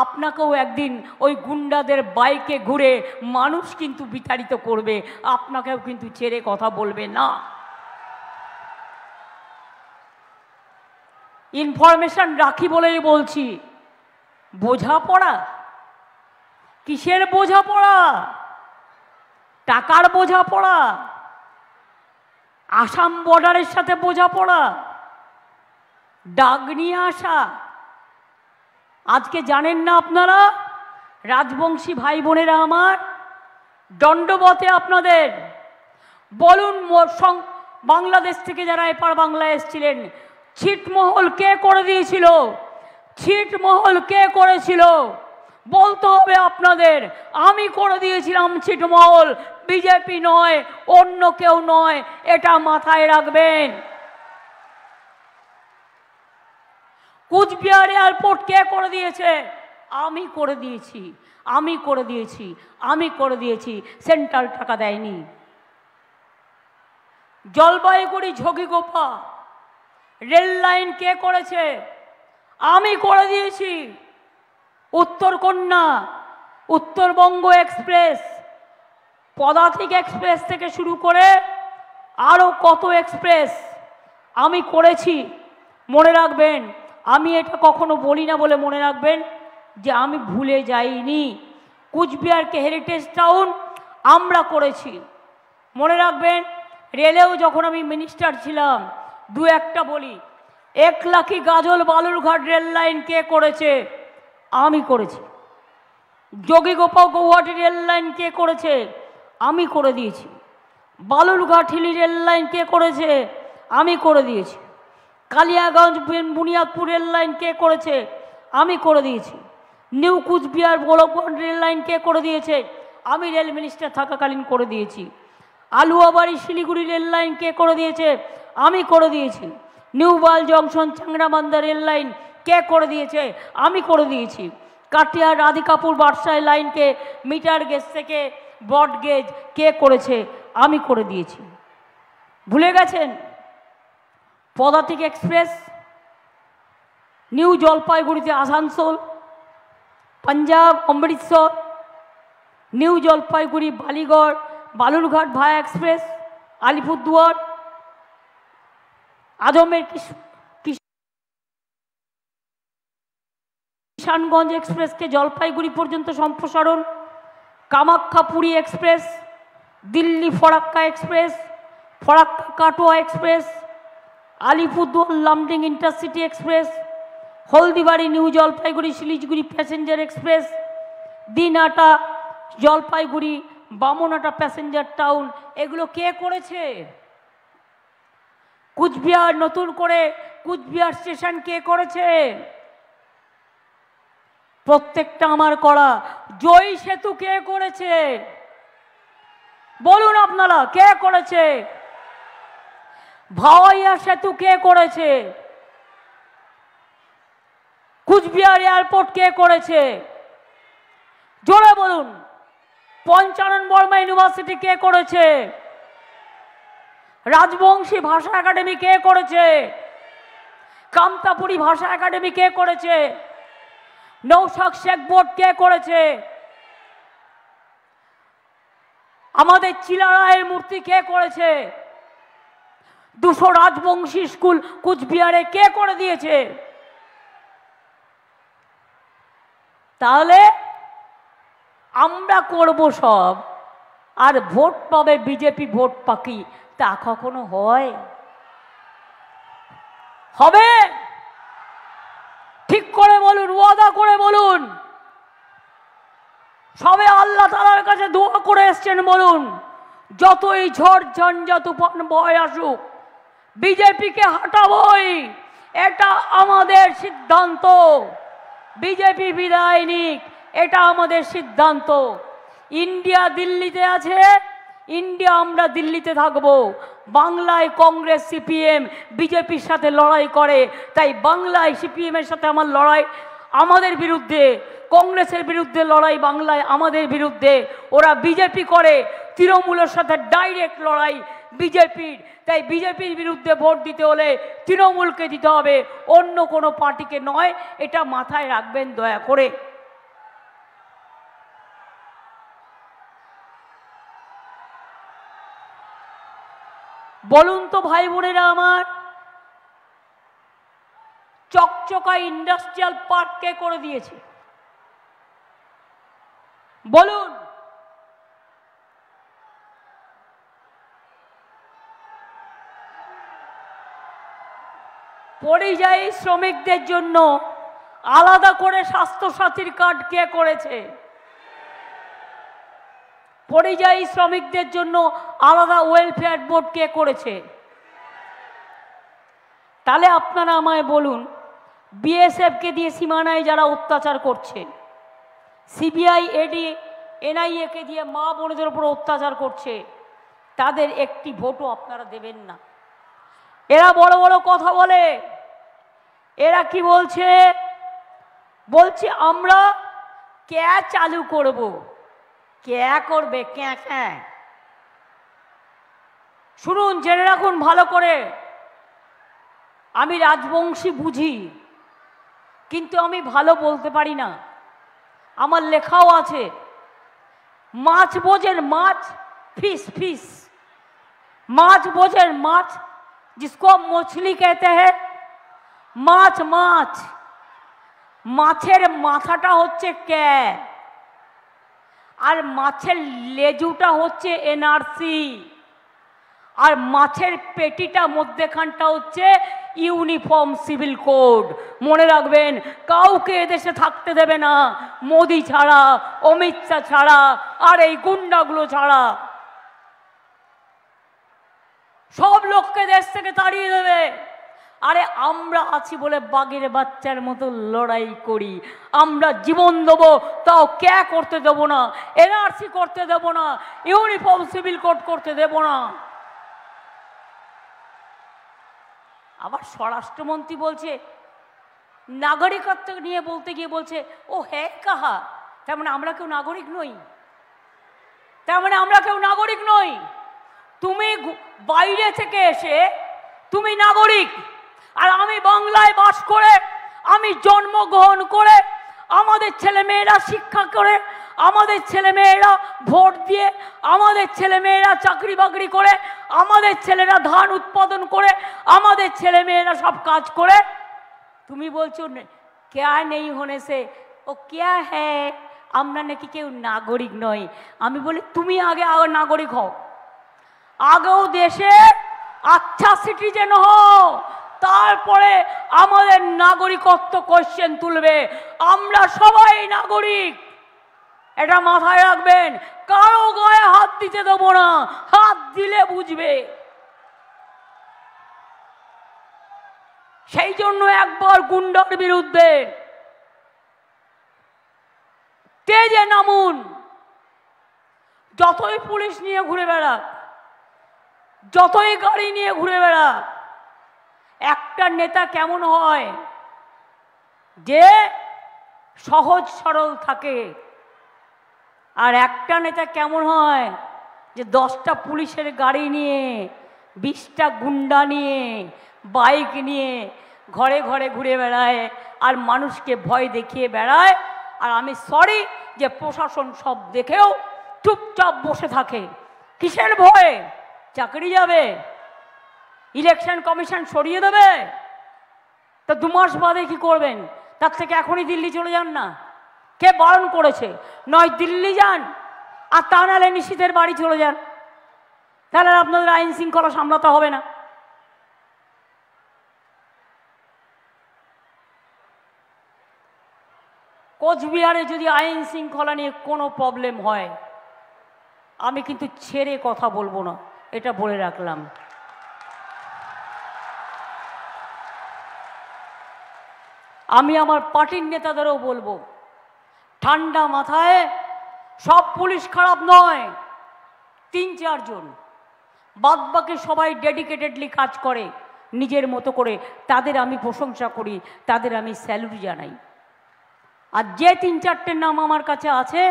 আপনাকেও একদিন ওই গুন্ডাদের বাইকে ঘুরে মানুষ কিন্তু বিতাড়িত করবে, আপনাকেও কিন্তু ছেড়ে কথা বলবে না। ইনফরমেশন রাখি বলেই বলছি, বোঝাপড়া কিসের বোঝাপড়া? টাকার বোঝাপড়া, আসাম বর্ডারের সাথে বোঝাপড়া, ডাক নিয়ে আসা। আজকে জানেন না আপনারা, রাজবংশী ভাই বোনেরা আমার, দণ্ডবতে আপনাদের বলুন, বাংলাদেশ থেকে যারা এপার বাংলায় এসেছিলেন, ছিটমহল কে করে দিয়েছিল? ছিটমহল কে করেছিল বলতে হবে আপনাদের। আমি করে দিয়েছিলাম ছিটমহল, বিজেপি নয়, অন্য কেউ নয়, এটা মাথায় রাখবেন। কুচবিহার এয়ারপোর্ট কে করে দিয়েছে? আমি করে দিয়েছি, আমি করে দিয়েছি, আমি করে দিয়েছি, সেন্ট্রাল টাকা দেয়নি। জলপাইগুড়ি ঝগিগোপা রেল লাইন কে করেছে? আমি করে দিয়েছি। উত্তরকন্যা, উত্তরবঙ্গ এক্সপ্রেস, পদাতিক এক্সপ্রেস থেকে শুরু করে আরও কত এক্সপ্রেস আমি করেছি। মনে রাখবেন, আমি এটা কখনো বলি না বলে মনে রাখবেন যে আমি ভুলে যাইনি। কুচবিহারকে হেরিটেজ টাউন আমরা করেছি। মনে রাখবেন, রেলেও যখন আমি মিনিস্টার ছিলাম, দু একটা বলি, 1 লাখি গাজল বালুরঘাট রেল লাইন কে করেছে? আমি করেছি। যোগীগোপাল গৌহাটি রেল লাইন কে করেছে? আমি করে দিয়েছি। বালুরঘাট হিলি রেল লাইন কে করেছে? আমি করে দিয়েছি। কালিয়াগঞ্জ বুনিয়াদপুর রেল লাইন কে করেছে? আমি করে দিয়েছি। New Coochbehar Golokganj rail line কে করে দিয়েছে? আমি রেল মিনিস্টার থাকাকালীন করে দিয়েছি। আলুয়াবাড়ি শিলিগুড়ি রেল লাইন কে করে দিয়েছে? আমি করে দিয়েছি। নিউ বাল জংশন চাংরাবান্ধা রেল লাইন কে করে দিয়েছে? আমি করে দিয়েছি। কাটিয়ার রাধিকাপুর বাদশাহ লাইনকে মিটার গেজ থেকে ব্রড গেজ কে করেছে? আমি করে দিয়েছি। ভুলে গেছেন? পদাতিক এক্সপ্রেস নিউ জলপাইগুড়িতে Asansol, Punjab Amritsar, new Jalpaiguri Ballygunge Balurghat via express, Alipurduar, Ajmer Kishanganj এক্সপ্রেসকে জলপাইগুড়ি পর্যন্ত সম্প্রসারণ, Kamakhya Puri express, Delhi Farakka express, Farakka Katwa express, Alipurduar Lumding intercity express, Haldibari new Jalpaiguri Siliguri passenger express, Dinhata Jalpaiguri Bamanhat passenger town, এগুলো কে করেছে? কুচবিহার নতুন করে কুচবিহার স্টেশন কে করেছে? প্রত্যেকটা আমার করা। জয় সেতু কে করেছে? বলুন আপনারা, কে করেছে? ভাওয়াইয়া সেতু কে করেছে? কুচবিহার এয়ারপোর্ট কে করেছে? জোরে বলুন। পঞ্চানন বর্মা ইউনিভার্সিটি কে করেছে? রাজবংশী ভাষা একাডেমি কে করেছে? কামতাপুরী ভাষা একাডেমি কে করেছে? নৌশাদ শেখ বোর্ড কে করেছে? আমাদের চিলারায়ের মূর্তি কে করেছে? 200 রাজবংশী স্কুল কুচবিহারে কে করে দিয়েছে? তাহলে আমরা করব সব, আর ভোট পাবে বিজেপি ভোট পাকি, তা কখনো হয়? হবে? ঠিক করে বলুন, ওয়াদা করে বলুন। সবে আল্লাহ তাআলার কাছে দোয়া করে এসছেন, বলুন যতই ঝড় ঝঞ্ঝা তুফান বয়ে আসুক বিজেপিকে হাঁটাবই, এটা আমাদের সিদ্ধান্ত। বিজেপি বিদায় নিক, এটা আমাদের সিদ্ধান্ত। ইন্ডিয়া দিল্লিতে আছে, ইন্ডিয়া আমরা দিল্লিতে থাকবো। বাংলায় কংগ্রেস সিপিএম বিজেপির সাথে লড়াই করে, তাই বাংলায় সিপিএমের সাথে আমার লড়াই আমাদের বিরুদ্ধে, কংগ্রেসের বিরুদ্ধে লড়াই বাংলায় আমাদের বিরুদ্ধে। ওরা বিজেপি করে, তৃণমূলের সাথে ডাইরেক্ট লড়াই বিজেপির, তাই বিজেপির বিরুদ্ধে ভোট দিতে হলে তৃণমূলকে দিতে হবে, অন্য কোনো পার্টিকে নয়। এটা মাথায় রাখবেন দয়া করে। বলুন তো ভাই বোনেরা আমার, চকচকা ইন্ডাস্ট্রিয়াল পার্ক কে করে দিয়েছে? বলুন। পরিযায়ী শ্রমিকদের জন্য আলাদা করে স্বাস্থ্যসাথীর কার্ড কে করেছে? পরিযায়ী শ্রমিকদের জন্য আলাদা ওয়েলফেয়ার বোর্ড কে করেছে? তাহলে আপনারা আমায় বলুন, বিএসএফকে দিয়ে সীমানায় যারা অত্যাচার করছে, সিবিআই এডি এনআইএ কে দিয়ে মা বোনদের উপর অত্যাচার করছে, তাদের একটি ভোটও আপনারা দেবেন না। এরা বড় বড় কথা বলে, এরা কি বলছে? বলছে আমরা ক্যা চালু করব। ক্যা করবে? ক্যা ক্যা? শুনুন, জেনে রাখুন ভালো করে, আমি রাজবংশী বুঝি, কিন্তু আমি ভালো বলতে পারি না। আমার লেখাও আছে। মাছ বোঝেন? মাছ फिश फिश माछ बोझेन माछ जिसको हम मछली कहते हैं माछ माछ মাছের মাথাটা হচ্ছে কে আর মাছের লেজুটা হচ্ছে এনআরসি আর মাছের পেটিটা মধ্যখানটা হচ্ছে ইউনিফর্ম সিভিল কোড মনে রাখবেন কাউকে এদেশে থাকতে দেবে না মোদি ছাড়া অমিত শাহ ছাড়া আর এই গুন্ডাগুলো ছাড়া সব লোককে দেশ থেকে তাড়িয়ে দেবে আরে আমরা আছি বলে বাঘের বাচ্চার মতো লড়াই করি আমরা জীবন দেব তাও কে করতে দেব না এনআরসি করতে দেব না ইউনিফর্ম সিভিল কোড করতে দেব না আবার স্বরাষ্ট্রমন্ত্রী বলছে নাগরিকত্ব নিয়ে বলতে গিয়ে বলছে ও হ্যাঁ কাহা তার মানে আমরা কেউ নাগরিক নই তার মানে আমরা কেউ নাগরিক নই তুমি বাইরে থেকে এসে তুমি নাগরিক আর আমি বাংলায় বাস করে আমি জন্মগ্রহণ করে আমাদের ছেলেমেয়েরা শিক্ষা করে আমাদের ছেলেমেয়েরা ভোট দিয়ে আমাদের ছেলেমেয়েরা চাকরি বাকরি করে আমাদের ছেলেরা ধান উৎপাদন করে আমাদের ছেলেমেয়েরা সব কাজ করে তুমি বলছো ক্যা নেই হোনে সে ও ক্যা হ্যাঁ আমরা নাকি কেউ নাগরিক নই আমি বলি তুমি আগে নাগরিক হও আগেও দেশে আচ্ছা সিটিজেন হও তারপরে আমাদের নাগরিকত্ব কোশ্চেন তুলবে আমরা সবাই নাগরিক এটা মাথায় রাখবেন কারো গায়ে হাত দিতে দেব না হাত দিলে বুঝবে সেই জন্য একবার গুন্ডার বিরুদ্ধে তেজে নামুন যতই পুলিশ নিয়ে ঘুরে বেড়াক যতই গাড়ি নিয়ে ঘুরে বেড়াক একটা নেতা কেমন হয় যে সহজ সরল থাকে আর একটা নেতা কেমন হয় যে 10টা পুলিশের গাড়ি নিয়ে 20টা গুন্ডা নিয়ে বাইক নিয়ে ঘরে ঘরে ঘুরে বেড়ায় আর মানুষকে ভয় দেখিয়ে বেড়ায় আর আমি সরি যে প্রশাসন সব দেখেও চুপচাপ বসে থাকে কিসের ভয়ে চাকরি যাবে ইলেকশন কমিশন সরিয়ে দেবে তা 2 মাস বাদে কি করবেন তার থেকে এখনই দিল্লি চলে যান না কে বারণ করেছে নয় দিল্লি যান আর তা নাহলে নিশীথের বাড়ি চলে যান তাহলে আপনাদের আইন শৃঙ্খলা সামলাতে হবে না কোচবিহারে যদি আইন শৃঙ্খলা নিয়ে কোনো প্রবলেম হয় আমি কিন্তু ছেড়ে কথা বলবো না এটা বলে রাখলাম আমি আমার পার্টির নেতাদেরও বলবো ঠান্ডা মাথায় সব পুলিশ খারাপ নয় 3-4 জন বাদবাকি সবাই ডেডিকেটেডলি কাজ করে নিজের মতো করে তাদের আমি প্রশংসা করি তাদের আমি স্যালুট জানাই আর যে 3-4টে নাম আমার কাছে আছে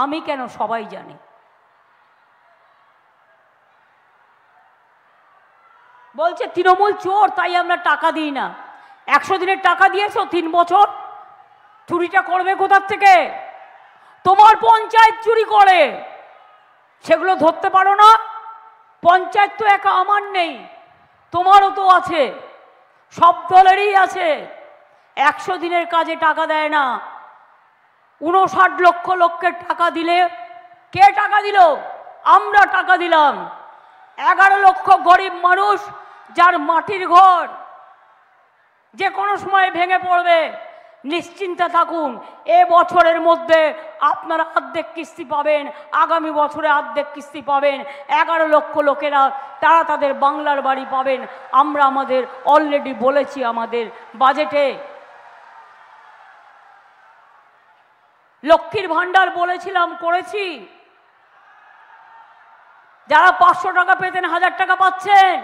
আমি কেন সবাই জানে বলছে তৃণমূল চোর তাই আমরা টাকা দিই না 100 দিনের টাকা দিয়েছো 3 বছর চুরিটা করবে কোথার থেকে তোমার পঞ্চায়েত চুরি করে সেগুলো ধরতে পারো না পঞ্চায়েত তো একা আমার নেই তোমারও তো আছে সব দলেরই আছে 100 দিনের কাজে টাকা দেয় না 59 লক্ষ লোকের টাকা দিলে কে টাকা দিল আমরা টাকা দিলাম 11 লক্ষ গরিব মানুষ যার মাটির ঘর যে কোনো সময় ভেঙে পড়বে নিশ্চিন্তে থাকুন এ বছরের মধ্যে আপনারা অর্ধেক কিস্তি পাবেন আগামী বছরে অর্ধেক কিস্তি পাবেন 11 লক্ষ লোকেরা তারা তাদের বাংলার বাড়ি পাবেন আমরা আমাদের অলরেডি বলেছি আমাদের বাজেটে লক্ষ্মীর ভান্ডার বলেছিলাম করেছি যারা 500 টাকা পেতেন 1000 টাকা পাচ্ছেন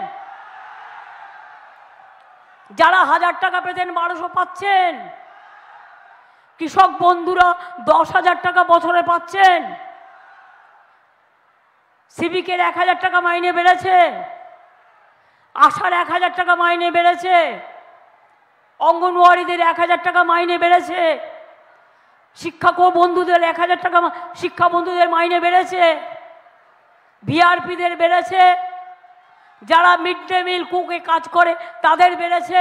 যারা 1000 টাকা পেতেন 1200 পাচ্ছেন কৃষক বন্ধুরা 10,000 টাকা বছরে পাচ্ছেন সিভিকের 1000 টাকা মাইনে বেড়েছে আশার 1000 টাকা মাইনে বেড়েছে অঙ্গনওয়াড়িদের 1000 টাকা মাইনে বেড়েছে শিক্ষক বন্ধুদের 1000 টাকা শিক্ষা বন্ধুদের মাইনে বেড়েছে ভিআরপিদের বেড়েছে, যারা মিড ডে মিল কুকে কাজ করে তাদের বেড়েছে,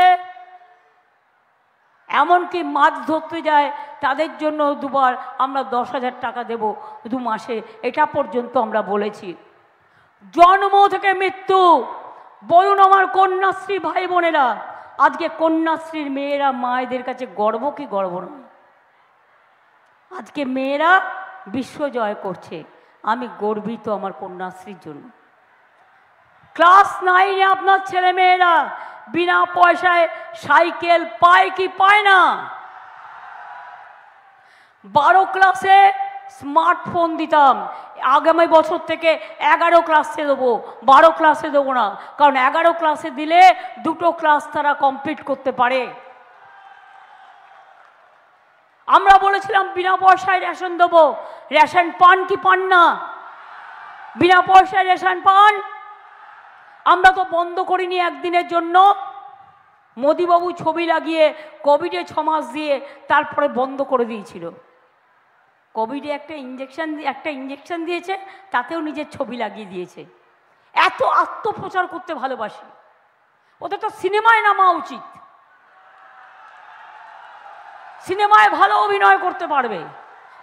এমনকি মাছ ধরতে যায় তাদের জন্য দুবার আমরা 10,000 টাকা দেব 2 মাসে, এটা পর্যন্ত আমরা বলেছি। জন্ম থেকে মৃত্যু, বলুন আমার কন্যাশ্রী ভাই বোনেরা, আজকে কন্যাশ্রীর মেয়েরা মায়েদের কাছে গর্ব কি গর্ব নয়? আজকে মেয়েরা বিশ্ব জয় করছে, আমি গর্বিত আমার কন্যাশ্রীর জন্য। ক্লাস 9-এ আপনার ছেলে মেয়েরা বিনা পয়সায় সাইকেল পায় কি পায় না? 12 ক্লাসে স্মার্টফোন দিতাম, আগামী বছর থেকে 11 ক্লাসে দেবো, 12 ক্লাসে দেবো না, কারণ 11 ক্লাসে দিলে 2টো ক্লাস তারা কমপ্লিট করতে পারে। আমরা বলেছিলাম বিনা পয়সায় রেশন দেবো, রেশন পান কি পান না? বিনা পয়সায় রেশন পান? আমরা তো বন্ধ করিনি একদিনের জন্য, মোদিবাবু ছবি লাগিয়ে কোভিডে 6 মাস দিয়ে তারপরে বন্ধ করে দিয়েছিল। কোভিডে একটা ইঞ্জেকশন দিয়েছে, তাতেও নিজের ছবি লাগিয়ে দিয়েছে। এত আত্মপ্রচার করতে ভালোবাসি, ওদের তো সিনেমায় নামা উচিত, সিনেমায় ভালো অভিনয় করতে পারবে,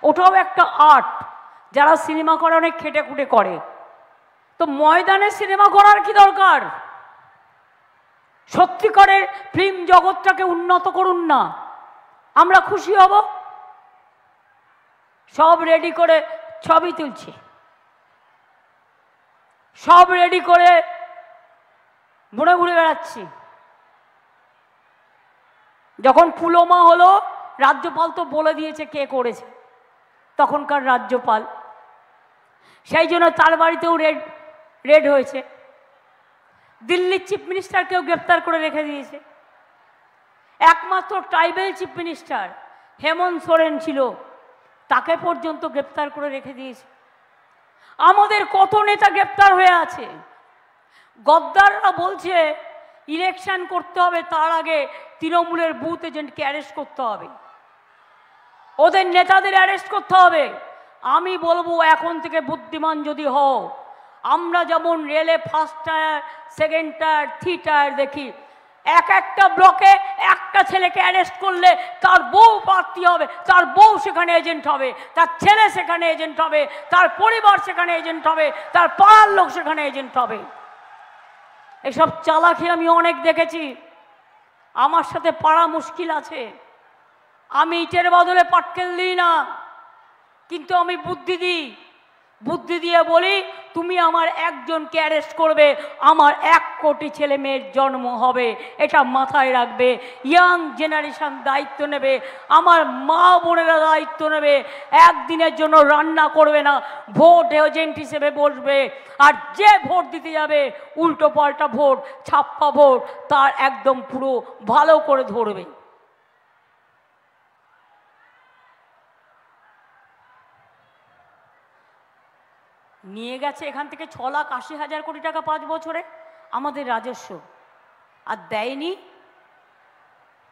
ওটাও একটা আর্ট। যারা সিনেমা করে অনেক খেটে খুঁটে করে, তো ময়দানে সিনেমা করার কি দরকার? সত্যিকারের ফিল্ম জগৎটাকে উন্নত করুন না, আমরা খুশি হব। সব রেডি করে ছবি তুলছে, সব রেডি করে ঘুরে ঘুরে বেড়াচ্ছি। যখন পুলওয়ামা হলো, রাজ্যপাল তো বলে দিয়েছে কে করেছে, তখনকার রাজ্যপাল, সেই জন্য তার বাড়িতেও রেড হয়েছে। দিল্লির চিফ মিনিস্টারকেও গ্রেপ্তার করে রেখে দিয়েছে। একমাত্র tribal chief minister Hemant Soren ছিল, তাকে পর্যন্ত গ্রেপ্তার করে রেখে দিয়েছে। আমাদের কত নেতা গ্রেপ্তার হয়ে আছে। গদ্দাররা বলছে ইলেকশন করতে হবে, তার আগে তৃণমূলের বুথ এজেন্টকে অ্যারেস্ট করতে হবে, ওদের নেতাদের অ্যারেস্ট করতে হবে। আমি বলবো এখন থেকে বুদ্ধিমান যদি হও, আমরা যেমন রেলে 1st tyre 2nd tyre 3 tyre দেখি, একটা ব্লকে একটা ছেলেকে অ্যারেস্ট করলে তার বউ প্রার্থী হবে, তার বউ সেখানে এজেন্ট হবে, তার ছেলে সেখানে এজেন্ট হবে, তার পরিবার সেখানে এজেন্ট হবে, তার পাড়ার লোক সেখানে এজেন্ট হবে। এসব চালাকি আমি অনেক দেখেছি, আমার সাথে পারা মুশকিল আছে। আমি ইটের বদলে পাটকেল দিই না, কিন্তু আমি বুদ্ধি দিই। বুদ্ধি দিয়ে বলি তুমি আমার একজনকে অ্যারেস্ট করবে, আমার 1 কোটি ছেলে মেয়ের জন্ম হবে, এটা মাথায় রাখবে। ইয়াং জেনারেশন দায়িত্ব নেবে, আমার মা বোনেরা দায়িত্ব নেবে। একদিনের জন্য রান্না করবে না, ভোট এজেন্ট হিসেবে বসবে, আর যে ভোট দিতে যাবে উল্টো পাল্টা ভোট, ছাপ্পা ভোট, তার একদম পুরো ভালো করে ধরবে। নিয়ে গেছে এখান থেকে 6,80,000 কোটি টাকা 5 বছরে আমাদের রাজস্ব, আর দেয়নি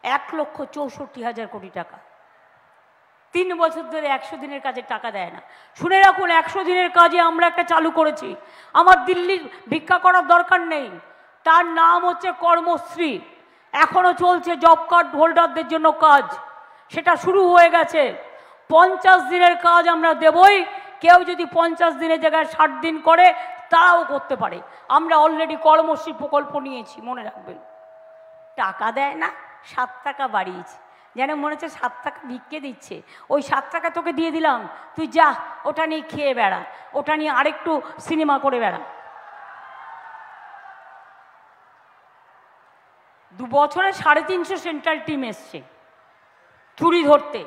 1,64,000 কোটি টাকা। 3 বছর ধরে 100 দিনের কাজে টাকা দেয় না। শুনে রাখুন, 100 দিনের কাজে আমরা একটা চালু করেছি, আমার দিল্লির ভিক্ষা করার দরকার নেই, তার নাম হচ্ছে কর্মশ্রী। এখনো চলছে জব কার্ড হোল্ডারদের জন্য কাজ, সেটা শুরু হয়ে গেছে। 50 দিনের কাজ আমরা দেবই, কেউ যদি 50 দিনের জায়গায় 60 দিন করে তারাও করতে পারে। আমরা অলরেডি কর্মশ্রী প্রকল্প নিয়েছি, মনে রাখবেন। টাকা দেয় না, 7 টাকা বাড়িয়েছে, যেন মনে হচ্ছে 7 টাকা ভিক্ষে দিচ্ছে। ওই 7 টাকা তোকে দিয়ে দিলাম, তুই যা ওটা নিয়ে খেয়ে বেড়া, ওটা নিয়ে আরেকটু সিনেমা করে বেড়া। 2 বছরে 350 সেন্ট্রাল টিম এসছে চুরি ধরতে।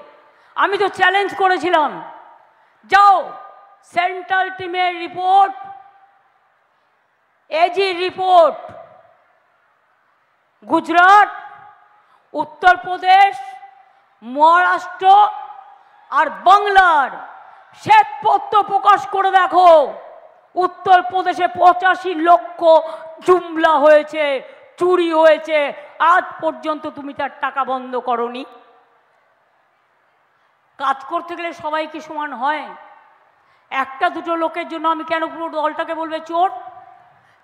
আমি তো চ্যালেঞ্জ করেছিলাম, যাও সেন্ট্রাল টিমের report, AG report Gujarat, Uttar Pradesh, Maharashtra আর বাংলার শ্বেতপত্র প্রকাশ করে দেখো। উত্তরপ্রদেশে 85 লক্ষ জুমলা হয়েছে, চুরি হয়েছে, আজ পর্যন্ত তুমি তার টাকা বন্ধ করনি। কাজ করতে গেলে সবাই কি সমান হয়? একটা দুটো লোকের জন্য আমি কেন পুরো দলটাকে বলবে চোর?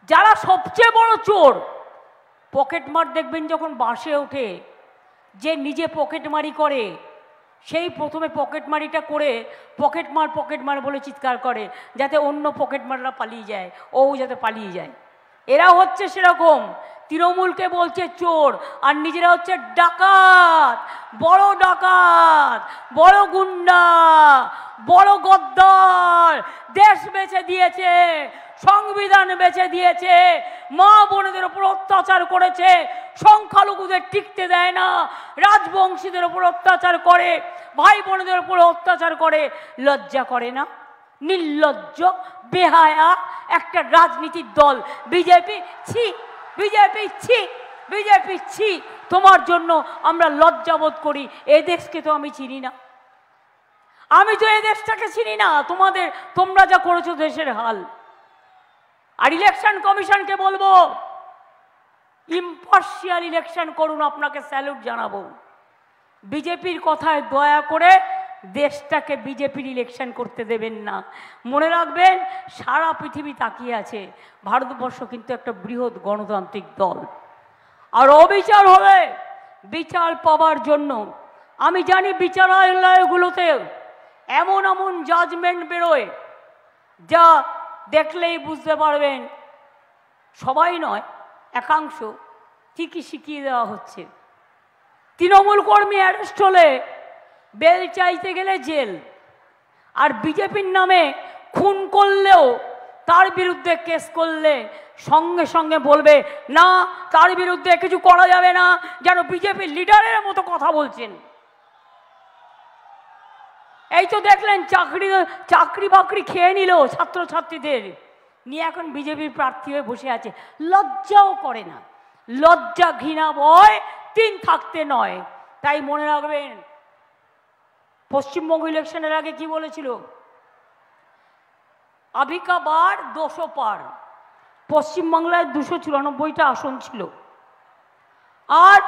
যারা সবচেয়ে বড় চোর, পকেটমার দেখবেন যখন বাসে ওঠে, যে নিজে পকেটমারি করে সেই প্রথমে পকেটমারিটা করে পকেটমার বলে চিৎকার করে, যাতে অন্য পকেটমাররা পালিয়ে যায়, ও যাতে পালিয়ে যায়। এরা হচ্ছে সেরকম, তৃণমূলকে বলছে চোর আর নিজেরা হচ্ছে ডাকাত, বড় গুন্ডা, বড় গদ্দার। দেশ বেচে দিয়েছে, সংবিধান বেচে দিয়েছে, মা বোনেদের উপর অত্যাচার করেছে, সংখ্যালঘুদের টিকতে দেয় না, রাজবংশীদের উপর অত্যাচার করে, ভাই বোনেদের উপর অত্যাচার করে। লজ্জা করে না? নির্লজ্জ বেহায়া একটা রাজনীতির দল বিজেপি। ছি বিজেপি, ছি বিজেপি, ছি। তোমার জন্য আমরা লজ্জাবোধ করি। এ দেশকে তো আমি চিনি না, আমি তো এ দেশটাকে চিনি না। তোমরা যা করেছো দেশের হাল। আর ইলেকশন কমিশনকে বলবো ইম্পার্শিয়াল ইলেকশন করুন, আপনাকে স্যালুট জানাবো। বিজেপির কথায় দয়া করে দেশটাকে বিজেপির ইলেকশন করতে দেবেন না। মনে রাখবেন, সারা পৃথিবী তাকিয়ে আছে, ভারতবর্ষ কিন্তু একটা বৃহৎ গণতান্ত্রিক দল। আর অবিচার হলে বিচার পাওয়ার জন্য আমি জানি বিচারালয়গুলোতে এমন এমন জাজমেন্ট বেরোয় যা দেখলেই বুঝতে পারবেন সবাই নয়, একাংশ ঠিকই শিখিয়ে দেওয়া হচ্ছে। তৃণমূল কর্মী অ্যারেস্ট হলে বেল চাইতে গেলে জেল, আর বিজেপির নামে খুন করলেও তার বিরুদ্ধে কেস করলে সঙ্গে সঙ্গে বলবে না, তার বিরুদ্ধে কিছু করা যাবে না, যেন বিজেপির লিডারের মতো কথা বলছেন। এই তো দেখলেন চাকরি বাকরি খেয়ে নিল ছাত্রছাত্রীদের নিয়ে, এখন বিজেপির প্রার্থী হয়ে বসে আছে। লজ্জাও করে না। লজ্জা ঘৃণা ভয় তিন থাকতে নয়। তাই মনে রাখবেন, পশ্চিমবঙ্গ ইলেকশনের আগে কি বলেছিল? আবিকা বার 200 পার। পশ্চিমবাংলায় 294টা আসন ছিল। আর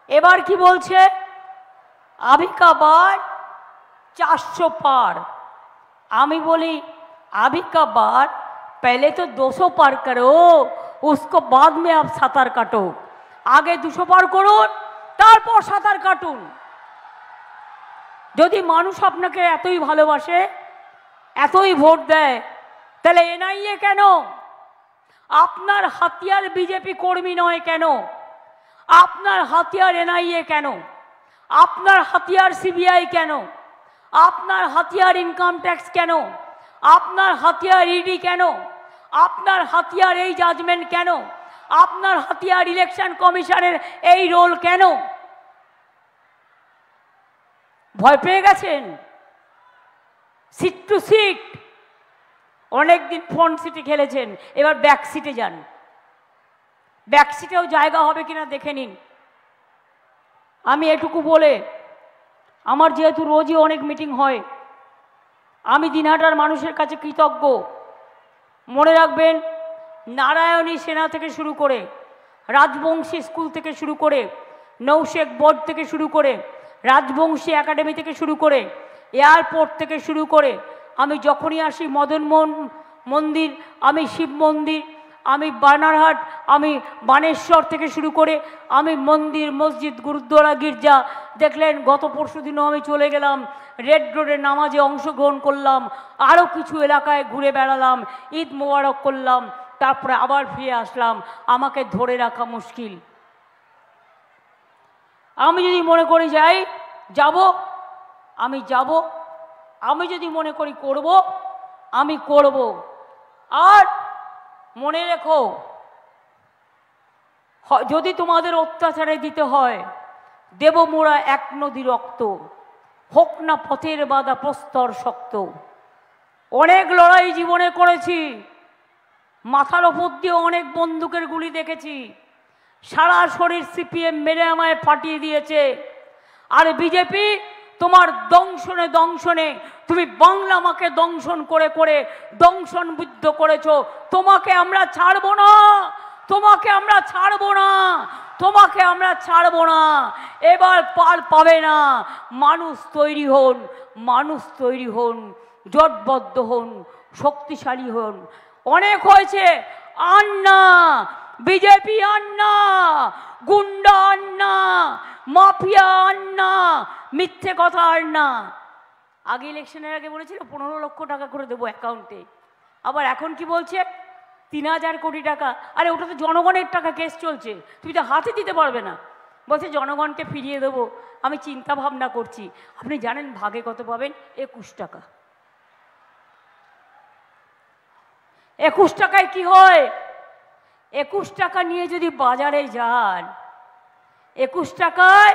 এবার কি বলছে? আবিকা বার 400 पार। আমি বলি আবিকা বার पहले तो 200 पार करो, उसको बाद में आप সাঁতার কাটো। আগে 200 পার করুন, তারপর সাঁতার কাটুন। যদি মানুষ আপনাকে এতই ভালোবাসে, এতই ভোট দেয়, তাহলে এনআইএ কেন? আপনার হাতিয়ার বিজেপি কর্মী নয় কেন? আপনার হাতিয়ার এনআইএ কেন? আপনার হাতিয়ার সিবিআই কেন? আপনার হাতিয়ার ইনকাম ট্যাক্স কেন? আপনার হাতিয়ার ইডি কেন? আপনার হাতিয়ার এই জাজমেন্ট কেন? আপনার হাতিয়ার ইলেকশন কমিশনের এই রোল কেন? ভয় পেয়ে গেছেন? Seat to seat. অনেকদিন ফ্রন্ট সিটে খেলেছেন, এবার ব্যাক সিটে যান। ব্যাক সিটেও জায়গা হবে কিনা দেখে নিন। আমি এটুকু বলে, আমার যেহেতু রোজই অনেক মিটিং হয়, আমি দিনহাটার মানুষের কাছে কৃতজ্ঞ। মনে রাখবেন, নারায়ণী সেনা থেকে শুরু করে, রাজবংশী স্কুল থেকে শুরু করে, নৌশেখ বোর্ড থেকে শুরু করে, রাজবংশী একাডেমি থেকে শুরু করে, এয়ারপোর্ট থেকে শুরু করে, আমি যখনই আসি মদনমোহন মন্দির, আমি শিব মন্দির, আমি বানারহাট, আমি বানেশ্বর থেকে শুরু করে, আমি মন্দির, মসজিদ, গুরুদ্বারা, গির্জা দেখলেন। গত পরশু দিনও আমি চলে গেলাম, রেড রোডে নামাজে অংশগ্রহণ করলাম, আরও কিছু এলাকায় ঘুরে বেড়ালাম, ঈদ মোবারক করলাম, তারপরে আবার ফিরে আসলাম। আমাকে ধরে রাখা মুশকিল। আমি যদি মনে করি যাব, আমি যাব। আমি যদি মনে করি করব, আমি করব। আর মনে রেখো, যদি তোমাদের অত্যাচারে দিতে হয়, দেব মোরা এক নদী রক্ত, হোক না পথের বাধা প্রস্তর শক্ত। অনেক লড়াই জীবনে করেছি, মাথার ওপর দিয়ে অনেক বন্দুকের গুলি দেখেছি, সারা শরীর সিপিএম মেরে আমায় ফাটিয়ে দিয়েছে। আর বিজেপি তোমার দংশনে দংশনে, তুমি বাংলা মাকে দংশন করে করে দংশনবুদ্ধ করেছো। তোমাকে আমরা ছাড়বো না, তোমাকে আমরা ছাড়বো না, তোমাকে আমরা ছাড়বো না। এবার পার পাবে না। মানুষ তৈরি হন, মানুষ তৈরি হন। জোটবদ্ধ হন, শক্তিশালী হন। অনেক হয়েছে, আন্না বিজেপি, আন্না গুন্ডা, আন্না মাফিয়া, আন্না মিথ্যে কথা, আন্না। আগে ইলেকশনের আগে বলেছিল 15 লক্ষ টাকা করে দেবো অ্যাকাউন্টে, আবার এখন কি বলছে 3000 কোটি টাকা। আরে ওটা তো জনগণের টাকা, কেস চলছে, তুমি তো হাতে দিতে পারবে না। বলছে জনগণকে ফিরিয়ে দেবো, আমি চিন্তা ভাবনা করছি। আপনি জানেন ভাগে কত পাবেন? 21 টাকা। 21 টাকায় কি হয়? 21 টাকা নিয়ে যদি বাজারে যান, 21 টাকায়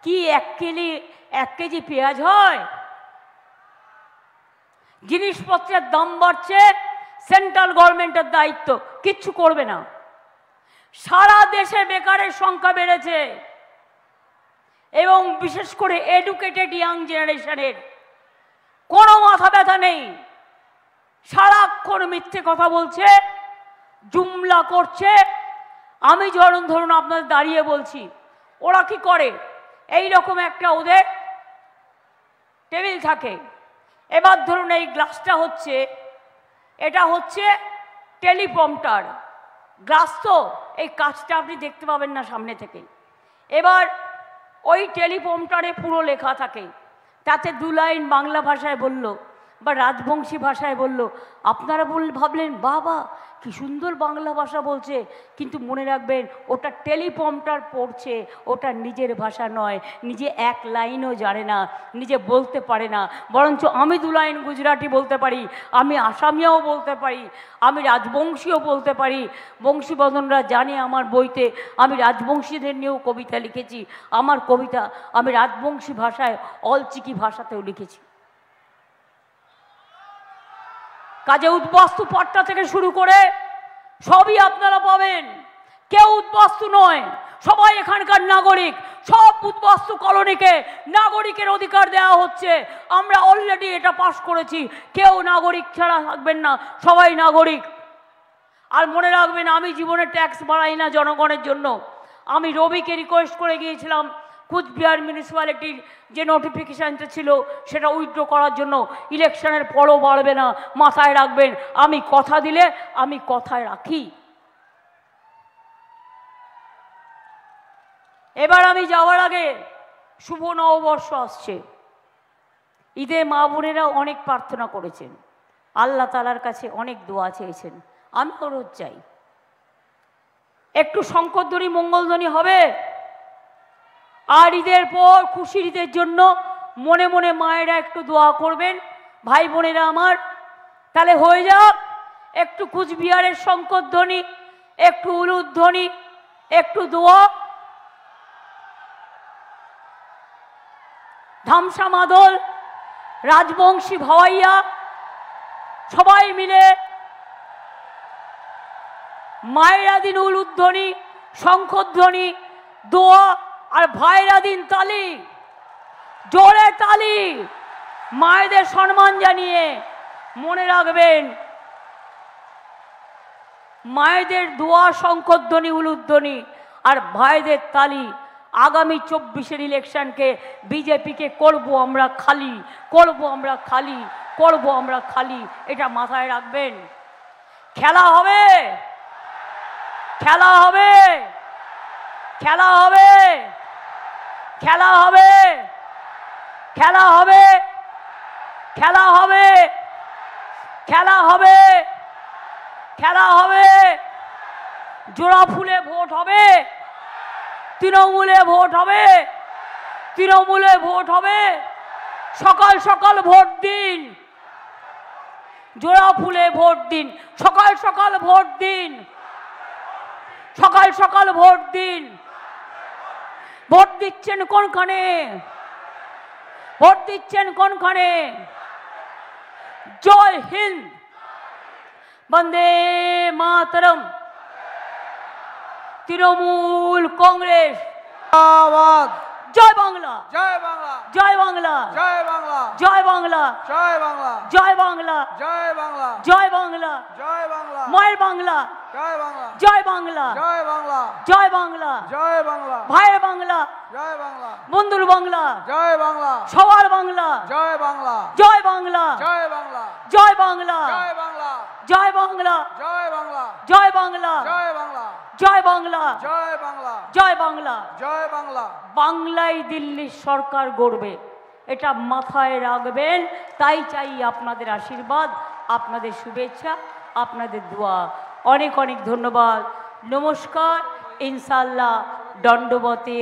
কি 1 কেজি পেঁয়াজ হয়? জিনিসপত্রের দাম বাড়ছে, সেন্ট্রাল গভর্নমেন্টের দায়িত্ব, কিচ্ছু করবে না। সারা দেশে বেকারের সংখ্যা বেড়েছে এবং বিশেষ করে এডুকেটেড ইয়াং জেনারেশনের কোনো মাথা ব্যথা নেই। সারাক্ষণ মিথ্যে কথা বলছে, জুমলা করছে। আমি ধরুন আপনাদের দাঁড়িয়ে বলছি, ওরা কি করে, এই রকম একটা ওদের টেবিল থাকে। এবার ধরুন এই গ্লাসটা হচ্ছে, এটা হচ্ছে টেলিপ্রম্পটার গ্লাস, তো এই কাজটা আপনি দেখতে পাবেন না সামনে থেকে। এবার ওই টেলিপ্রম্পটারে পুরো লেখা থাকে, তাতে 2 লাইন বাংলা ভাষায় বলল বা রাজবংশী ভাষায় বলল। আপনারা ভাবলেন বাবা কি সুন্দর বাংলা ভাষা বলছে, কিন্তু মনে রাখবেন ওটা টেলিপ্রম্পটার পড়ছে, ওটা নিজের ভাষা নয়, নিজে 1 লাইনও জানে না, নিজে বলতে পারে না। বরঞ্চ আমি 2 লাইন গুজরাটি বলতে পারি, আমি আসামিয়াও বলতে পারি, আমি রাজবংশীও বলতে পারি। বংশীবদনরা জানে আমার বইতে আমি রাজবংশীদের নিয়েও কবিতা লিখেছি। আমার কবিতা আমি রাজবংশী ভাষায়, অলচিকি ভাষাতেও লিখেছি। কাজে উদ্বাস্তু পাট্টা থেকে শুরু করে সবই আপনারা পাবেন। কেউ উদ্বাস্তু নয়, সবাই এখানকার নাগরিক। সব উদ্বাস্তু কলোনিকে নাগরিকের অধিকার দেওয়া হচ্ছে। আমরা অলরেডি এটা পাস করেছি, কেউ নাগরিক ছাড়া থাকবেন না, সবাই নাগরিক। আর মনে রাখবেন আমি জীবনে ট্যাক্স বাড়াই না জনগণের জন্য। আমি রবিকে রিকোয়েস্ট করে গিয়েছিলাম কুচবিহার মিউনিসিপ্যালিটির যে নোটিফিকেশানটা ছিল সেটা উইথড্র করার জন্য। ইলেকশনের পরও বাড়বে না, মাথায় রাখবেন। আমি কথা দিলে আমি কথায় রাখি। এবার আমি যাওয়ার আগে শুভ নববর্ষ আসছে। ঈদে মা বোনেরা অনেক প্রার্থনা করেছেন, আল্লাহ তাআলার কাছে অনেক দোয়া চেয়েছেন। আমি রোজ চাই একটু শঙ্করধ্বনি মঙ্গলধ্বনি হবে। আর ঈদের পর খুশির ঈদের জন্য মনে মনে মায়েরা একটু দোয়া করবেন, ভাই বোনেরা আমার। তাহলে হয়ে যাক একটু কুচবিহারের শঙ্করধ্বনি, একটু উলুধ্বনি, একটু দোয়া। ধামসা মাদল, রাজবংশী ভাওয়াইয়া সবাই মিলে মায়েরা দিন উলুধ্বনি, শঙ্করধ্বনি, দোয়া আর ভাইরা দিন তালি, জোরে তালি, মায়েদের সম্মান জানিয়ে। মনে রাখবেন মায়েদের দোয়া, শঙ্করধ্বনি, উলুধ্বনি আর ভাইদের তালি। আগামী 24-এর ইলেকশনকে বিজেপিকে করব আমরা খালি, করব আমরা খালি, করব আমরা খালি, এটা মাথায় রাখবেন। খেলা হবে, খেলা হবে, খেলা হবে, খেলা হবে, খেলা হবে, খেলা হবে, খেলা হবে, খেলা হবে। জোড়া ফুলে ভোট হবে, তৃণমূলে ভোট হবে, তৃণমূলে ভোট হবে। সকাল সকাল ভোট দিন, জোড়া ফুলে ভোট দিন, সকাল সকাল ভোট দিন, সকাল সকাল ভোট দিন। ভোট দিচ্ছেন কোনখানে? ভোট দিচ্ছেন কোনখানে? জয় হিন্দ, বন্দে মাতরম, তৃণমূল কংগ্রেস, জয় বাংলা, জয় বাংলা, জয় বাংলা, জয় বাংলা, জয় বাংলা, জয় বাংলা, জয় বাংলা, জয় বাংলা, জয় বাংলা, জয় বাংলা, মায়ের বাংলা, জয় বাংলা, জয় বাংলা, জয় বাংলা, জয় বাংলা, জয় বাংলা, ভাইয়ের বাংলা, জয় বাংলা, বন্ধুর বাংলা, জয় বাংলা, সবার বাংলা, জয় বাংলা, জয় বাংলা, জয় বাংলা, জয় বাংলা, জয় বাংলা, জয় বাংলা, জয় বাংলা, জয় বাংলা, জয় বাংলা, জয় বাংলা, জয় বাংলা, জয় বাংলা। জয় বাংলা। বাংলায় দিল্লির সরকার গড়বে, এটা মাথায় রাখবেন। তাই চাই আপনাদের আশীর্বাদ, আপনাদের শুভেচ্ছা, আপনাদের দোয়া। অনেক অনেক ধন্যবাদ। নমস্কার, ইনশাল্লাহ, দণ্ডবতে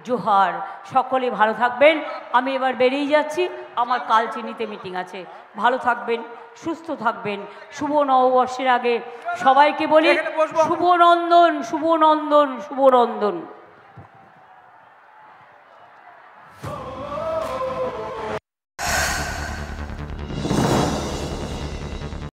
জোহার। সকলে ভালো থাকবেন। আমি এবার বেরিয়ে যাচ্ছি, আমার কালচিনিতে মিটিং আছে। ভালো থাকবেন, সুস্থ থাকবেন। শুভ নববর্ষের আগে সবাইকে বলি শুভ নন্দন, শুভ নন্দন, শুভ নন্দন।